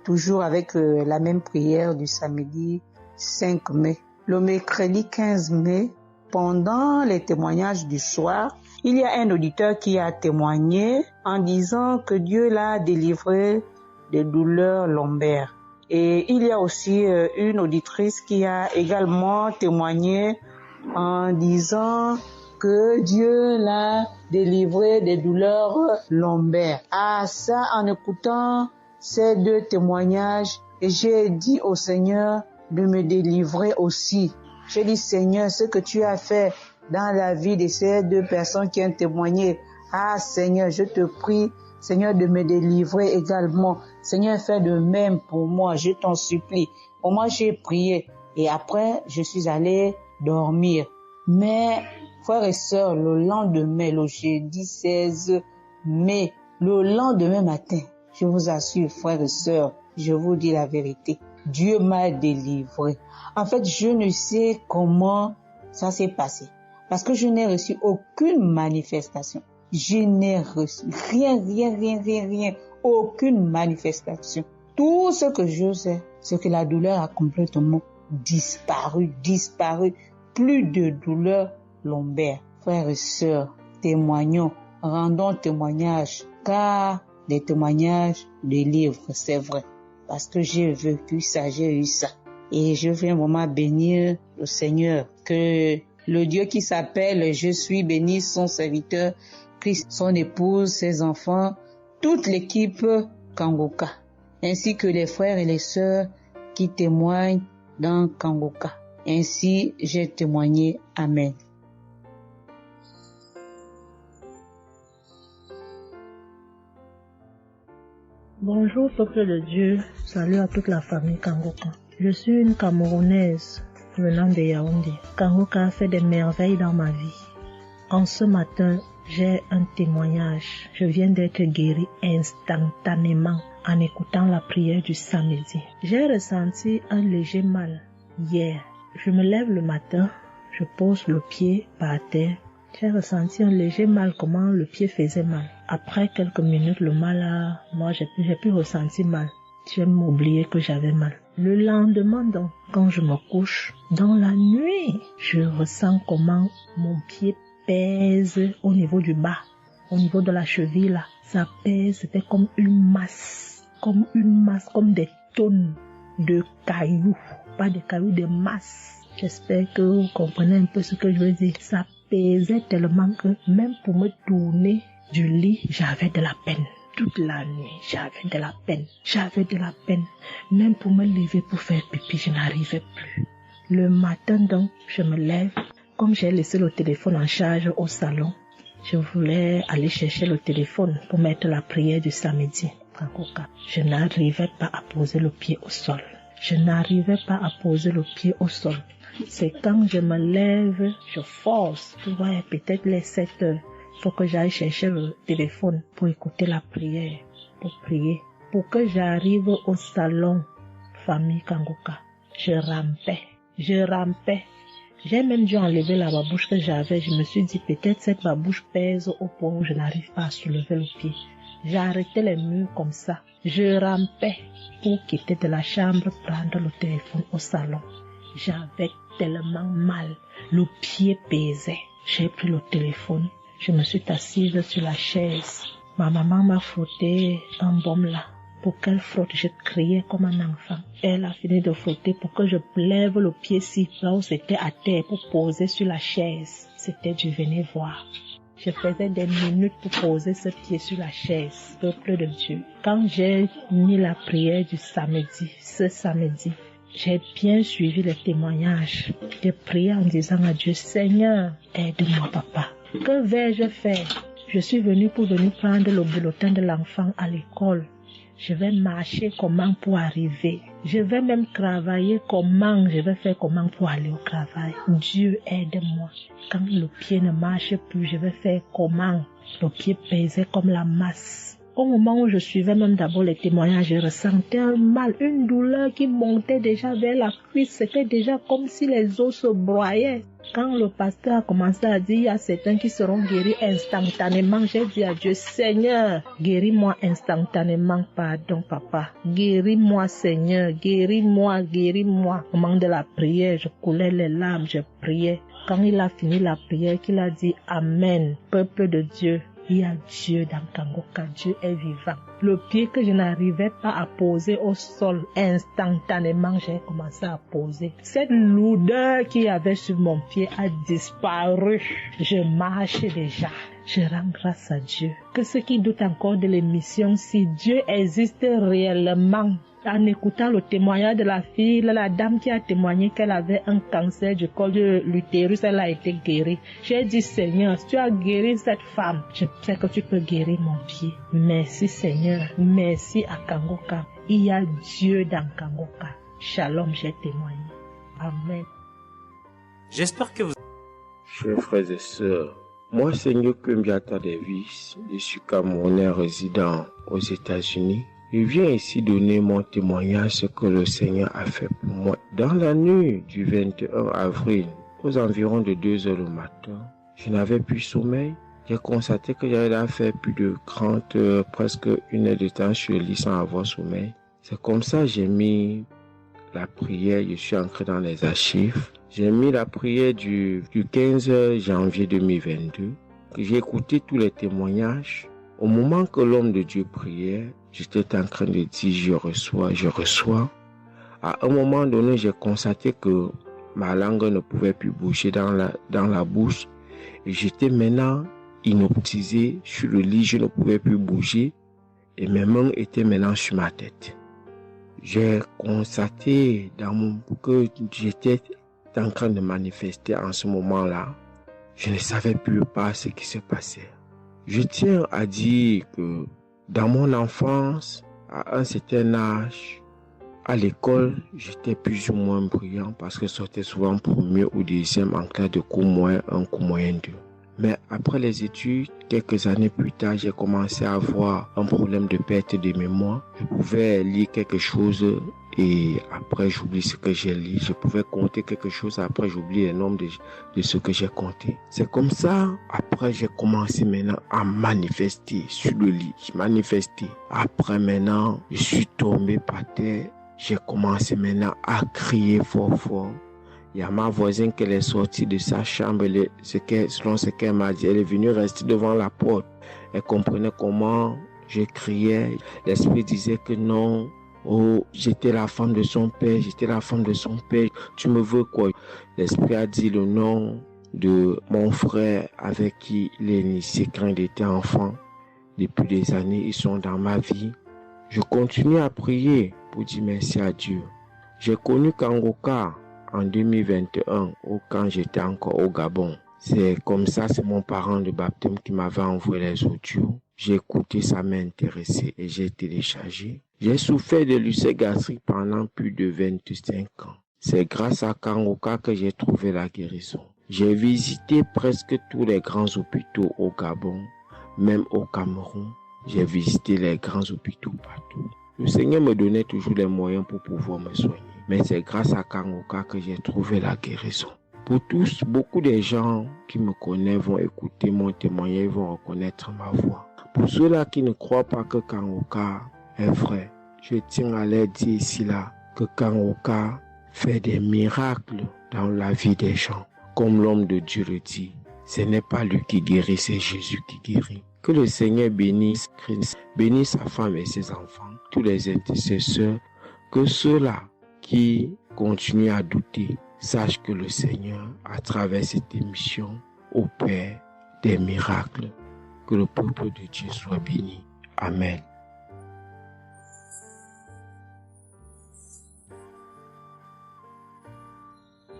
toujours avec la même prière du samedi 5 mai. Le mercredi 15 mai, pendant les témoignages du soir, il y a un auditeur qui a témoigné en disant que Dieu l'a délivré des douleurs lombaires. Et il y a aussi une auditrice qui a également témoigné en disant que Dieu l'a délivré des douleurs lombaires. Ah, ça, en écoutant ces 2 témoignages, j'ai dit au Seigneur de me délivrer aussi. J'ai dit, Seigneur, ce que tu as fait dans la vie de ces 2 personnes qui ont témoigné, ah Seigneur, je te prie, Seigneur, de me délivrer également. Seigneur, fais de même pour moi, je t'en supplie. Pour moi, j'ai prié et après, je suis allé dormir. Mais, frères et sœurs, le lendemain, le jeudi 16 mai, le lendemain matin, je vous assure, frères et sœurs, je vous dis la vérité, Dieu m'a délivré. En fait, je ne sais comment ça s'est passé. Parce que je n'ai reçu aucune manifestation. Je n'ai reçu rien, aucune manifestation. Tout ce que je sais, c'est que la douleur a complètement disparu. Plus de douleur lombaire. Frères et sœurs, témoignons, rendons témoignage, car les témoignages délivrent, c'est vrai. Parce que j'ai vécu ça, j'ai eu ça. Et je viens vraiment bénir le Seigneur, que le Dieu qui s'appelle Je suis béni, son serviteur, Christ, son épouse, ses enfants, toute l'équipe Kanguka, ainsi que les frères et les sœurs qui témoignent dans Kanguka. Ainsi, j'ai témoigné. Amen. Bonjour peuple de Dieu, salut à toute la famille Kangoka. Je suis une Camerounaise venant de Yaoundé. Kangoka a fait des merveilles dans ma vie. En ce matin, j'ai un témoignage. Je viens d'être guérie instantanément en écoutant la prière du samedi. J'ai ressenti un léger mal hier. Je me lève le matin, je pose le pied par terre. J'ai ressenti un léger mal, comment le pied faisait mal. Après quelques minutes, le mal moi j'ai plus ressenti mal. J'ai oublié que j'avais mal. Le lendemain donc, quand je me couche, dans la nuit, je ressens comment mon pied pèse au niveau du bas, au niveau de la cheville là. Ça pèse, c'était comme une masse, comme des tonnes de cailloux. Pas de cailloux, des masses. J'espère que vous comprenez un peu ce que je veux dire. Ça pesait tellement que même pour me tourner du lit, j'avais de la peine. Toute la nuit, j'avais de la peine. Même pour me lever pour faire pipi, je n'arrivais plus. Le matin donc, je me lève. Comme j'ai laissé le téléphone en charge au salon, je voulais aller chercher le téléphone pour mettre la prière du samedi. Je n'arrivais pas à poser le pied au sol. C'est quand je me lève, je force. Ouais, peut-être les 7 heures. Il faut que j'aille chercher le téléphone pour écouter la prière, pour prier. Pour que j'arrive au salon, famille Kangoka, je rampais. J'ai même dû enlever la babouche que j'avais. Je me suis dit, peut-être cette babouche pèse au point où je n'arrive pas à soulever le pied. J'ai arrêté les murs comme ça. Je rampais pour quitter de la chambre, prendre le téléphone au salon. J'avais tellement mal. Le pied pesait. J'ai pris le téléphone. Je me suis assise sur la chaise. Ma maman m'a frotté un baume là. Pour qu'elle frotte, je criais comme un enfant. Elle a fini de frotter pour que je lève le pied-ci, là où c'était à terre, pour poser sur la chaise. C'était du venez voir. Je faisais des minutes pour poser ce pied sur la chaise, peuple de Dieu. Quand j'ai mis la prière du samedi, ce samedi, j'ai bien suivi les témoignages. J'ai prié en disant à Dieu, Seigneur, aide-moi papa. Que vais-je faire? Je suis venue pour prendre le bulletin de l'enfant à l'école. Je vais marcher comment pour arriver. Je vais même travailler comment. Je vais faire comment pour aller au travail. Dieu aide-moi. Quand le pied ne marche plus, je vais faire comment? Le pied pesait comme la masse. Au moment où je suivais même d'abord les témoignages, je ressentais un mal, une douleur qui montait déjà vers la cuisse. C'était déjà comme si les os se broyaient. Quand le pasteur a commencé à dire, il y a certains qui seront guéris instantanément, j'ai dit à Dieu, Seigneur, guéris-moi instantanément, pardon papa. Guéris-moi Seigneur, guéris-moi. Au moment de la prière, je coulais les larmes, je priais. Quand il a fini la prière, qu'il a dit Amen, peuple de Dieu. Il y a Dieu dans Kangoka, Dieu est vivant. Le pied que je n'arrivais pas à poser au sol, instantanément, j'ai commencé à poser. Cette lourdeur qu'il y avait sur mon pied a disparu. Je marche déjà. Je rends grâce à Dieu. Que ceux qui doutent encore de l'émission, si Dieu existe réellement, en écoutant le témoignage de la fille, la dame qui a témoigné qu'elle avait un cancer du col de l'utérus, elle a été guérie. J'ai dit, Seigneur, si tu as guéri cette femme, je sais que tu peux guérir mon pied. Merci Seigneur, merci à Kangoka. Il y a Dieu dans Kangoka. Shalom, j'ai témoigné. Amen. J'espère que vous... Chers frères et sœurs, moi, Seigneur Kumbiata Davis, je suis Camerounais résident aux États-Unis. Je viens ici donner mon témoignage ce que le Seigneur a fait pour moi. Dans la nuit du 21 avril, aux environs de 2 heures le matin, je n'avais plus sommeil. J'ai constaté que j'avais fait plus de 30 heures, presque 1 heure de temps sur le lit sans avoir sommeil. C'est comme ça que j'ai mis la prière, je suis entré dans les archives. J'ai mis la prière du 15 janvier 2022. J'ai écouté tous les témoignages. Au moment que l'homme de Dieu priait, j'étais en train de dire je reçois. À un moment donné, j'ai constaté que ma langue ne pouvait plus bouger dans la bouche. Et j'étais maintenant inoptisé sur le lit, je ne pouvais plus bouger. Et mes mains étaient maintenant sur ma tête. J'ai constaté que j'étais était en train de manifester en ce moment-là. Je ne savais plus pas ce qui se passait. Je tiens à dire que dans mon enfance, à un certain âge, à l'école, j'étais plus ou moins brillant parce que je sortais souvent premier ou deuxième en classe de cours moyen 1, cours moyen 2. Mais après les études, quelques années plus tard, j'ai commencé à avoir un problème de perte de mémoire. Je pouvais lire quelque chose et après j'oublie ce que j'ai lu. Je pouvais compter quelque chose, après j'oublie le nombre de ce que j'ai compté. C'est comme ça, après j'ai commencé maintenant à manifester sur le lit. Je manifestais. Après maintenant, je suis tombé par terre. J'ai commencé maintenant à crier fort fort. Il y a ma voisine qui est sortie de sa chambre, selon ce qu'elle m'a dit, elle est venue rester devant la porte. Elle comprenait comment je criais. L'esprit disait que non, oh, j'étais la femme de son père, j'étais la femme de son père. Tu me veux quoi? L'esprit a dit le nom de mon frère avec qui il est initié quand il était enfant. Depuis des années, ils sont dans ma vie. Je continue à prier pour dire merci à Dieu. J'ai connu Kangoka en 2021, quand j'étais encore au Gabon. C'est comme ça, c'est mon parent de baptême qui m'avait envoyé les audios. J'ai écouté, ça m'a intéressé et j'ai téléchargé. J'ai souffert de l'ulcère gastrique pendant plus de 25 ans. C'est grâce à Kangoka que j'ai trouvé la guérison. J'ai visité presque tous les grands hôpitaux au Gabon, même au Cameroun. J'ai visité les grands hôpitaux partout. Le Seigneur me donnait toujours les moyens pour pouvoir me soigner. Mais c'est grâce à Kangoka que j'ai trouvé la guérison. Pour tous, beaucoup de gens qui me connaissent vont écouter mon témoignage, vont reconnaître ma voix. Pour ceux-là qui ne croient pas que Kangoka est vrai, je tiens à leur dire ici là que Kangoka fait des miracles dans la vie des gens. Comme l'homme de Dieu le dit, ce n'est pas lui qui guérit, c'est Jésus qui guérit. Que le Seigneur bénisse Christ, bénisse sa femme et ses enfants, tous les intercesseurs, que ceux-là qui continuent à douter sachent que le Seigneur, à travers cette émission, opère des miracles. Que le peuple de Dieu soit béni. Amen.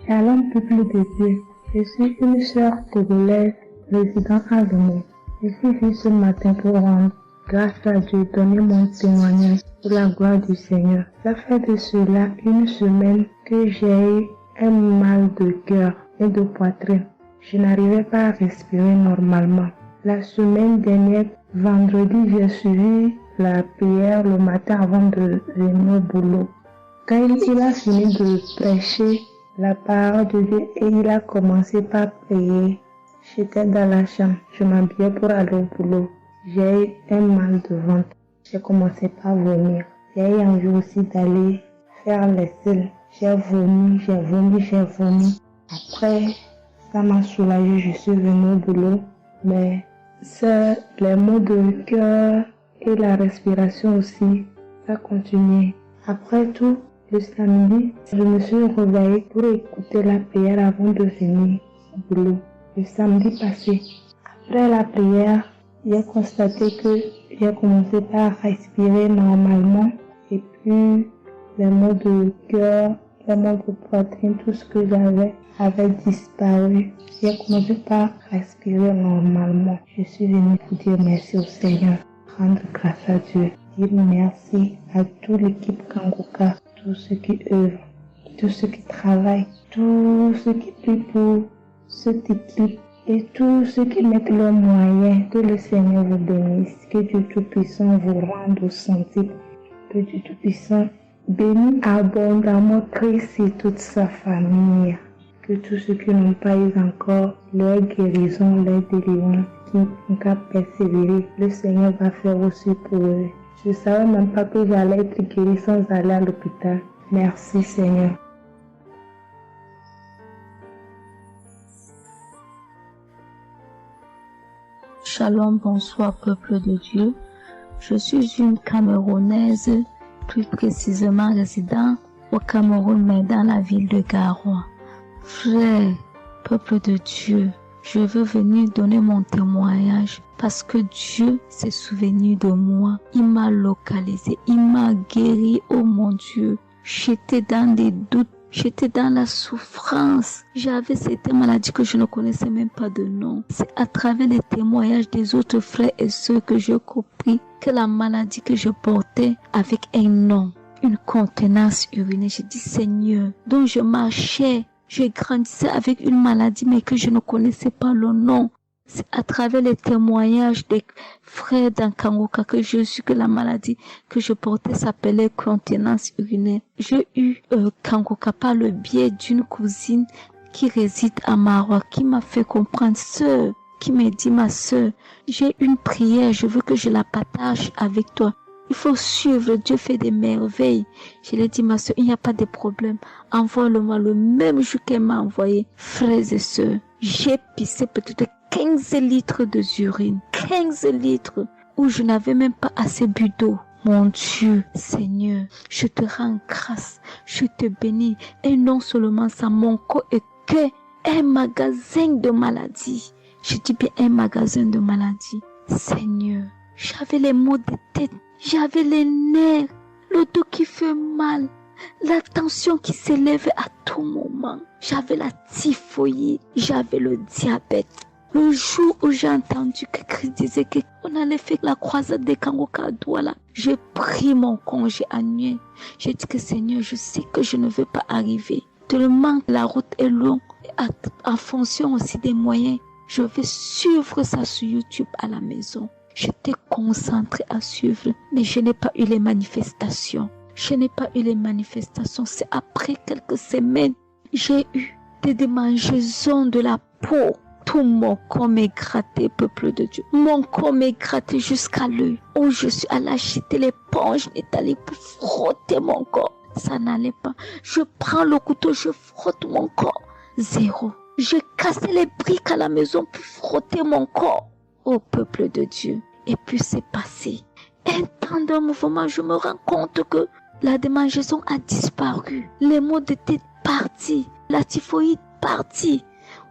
Shalom, peuple de Dieu. Je suis une sœur togolaise résidant à Lomé. Je suis venue ce matin pour rendre grâce à Dieu, donner mon témoignage pour la gloire du Seigneur. Ça fait de cela une semaine que j'ai eu un mal de cœur et de poitrine. Je n'arrivais pas à respirer normalement. La semaine dernière, vendredi, j'ai suivi la prière le matin avant de venir au boulot. Quand il a fini de prêcher la parole de Dieu et il a commencé par prier, j'étais dans la chambre, je m'habillais pour aller au boulot. J'ai eu un mal de ventre. J'ai commencé par vomir. J'ai eu envie aussi d'aller faire les selles. J'ai vomi. Après, ça m'a soulagé, je suis venue au boulot. Mais c'est les maux de cœur et la respiration aussi, ça continuait. Après tout, le samedi, je me suis réveillée pour écouter la prière avant de venir au boulot. Le samedi passé, après la prière, j'ai constaté que j'ai commencé par respirer normalement et puis les maux de cœur, les maux de poitrine, tout ce que j'avais avait disparu. J'ai commencé par respirer normalement. Je suis venue pour dire merci au Seigneur, rendre grâce à Dieu, dire merci à toute l'équipe Kangoka, tous ceux qui œuvrent, tous ceux qui travaillent, tous ceux qui prient pour cette équipe et tous ceux qui mettent leurs moyens. Que le Seigneur vous bénisse, que Dieu Tout-Puissant vous rende au sentier, que Dieu Tout-Puissant bénisse abondamment Christ et toute sa famille. Que tous ceux qui n'ont pas eu encore leur guérison, leur délivrance, qui n'ont qu'à persévérer, le Seigneur va faire aussi pour eux. Je ne savais même pas que j'allais être guéri sans aller à l'hôpital. Merci Seigneur. Shalom, bonsoir peuple de Dieu. Je suis une Camerounaise, plus précisément résident au Cameroun, mais dans la ville de Garoua. Frère, peuple de Dieu, je veux venir donner mon témoignage parce que Dieu s'est souvenu de moi. Il m'a localisé, il m'a guéri, oh mon Dieu. J'étais dans des doutes J'étais dans la souffrance. J'avais cette maladie que je ne connaissais même pas de nom. C'est à travers les témoignages des autres frères et sœurs que j'ai compris que la maladie que je portais avec un nom, une contenance urinaire. J'ai dit Seigneur, donc je marchais, je grandissais avec une maladie mais que je ne connaissais pas le nom. C'est à travers les témoignages des frères dans Kangoka que je suis que la maladie que je portais s'appelait contenance urinaire. J'ai eu Kangoka par le biais d'une cousine qui réside à Marois, qui m'a fait comprendre, sœur, qui m'a dit, ma sœur, j'ai une prière, je veux que je la partage avec toi. Il faut suivre, Dieu fait des merveilles. Je lui ai dit, ma sœur, il n'y a pas de problème. Envoie-le-moi le même jour qu'elle m'a envoyé. Frères et sœurs, j'ai pissé peut-être 15 litres d'urine. 15 litres où je n'avais même pas assez bu d'eau. Mon Dieu, Seigneur, je te rends grâce. Je te bénis. Et non seulement ça, mon corps est que un magasin de maladies. Je dis bien un magasin de maladies. Seigneur, j'avais les maux de tête. J'avais les nerfs, le dos qui fait mal, la tension qui s'élevait à tout moment. J'avais la typhoïde, j'avais le diabète. Le jour où j'ai entendu que Christ disait qu'on allait faire la croisade des Kangoka à Douala, j'ai pris mon congé annuel. J'ai dit que Seigneur, je sais que je ne veux pas arriver. Tellement la route est longue, en fonction aussi des moyens. Je vais suivre ça sur YouTube à la maison. J'étais concentrée à suivre, mais je n'ai pas eu les manifestations. C'est après quelques semaines, j'ai eu des démangeaisons de la peau. Tout mon corps m'est gratté, peuple de Dieu. Mon corps m'est gratté jusqu'à l'œil. Où je suis allée acheter l'éponge, allée pour frotter mon corps. Ça n'allait pas. Je prends le couteau, je frotte mon corps. Zéro. J'ai cassé les briques à la maison pour frotter mon corps. Ô peuple de Dieu. Et puis c'est passé. Un temps de mouvement, je me rends compte que la démangeaison a disparu. Les maux de tête partis. La typhoïde partie.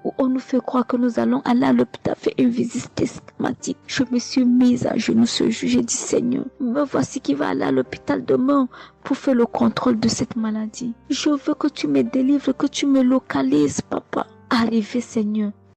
Où on nous fait croire que nous allons aller à l'hôpital faire une visite systématique. Je me suis mise à genoux ce jour. J'ai dit Seigneur, me voici qui va aller à l'hôpital demain pour faire le contrôle de cette maladie. Je veux que tu me délivres, que tu me localises, papa. Arrivé Seigneur,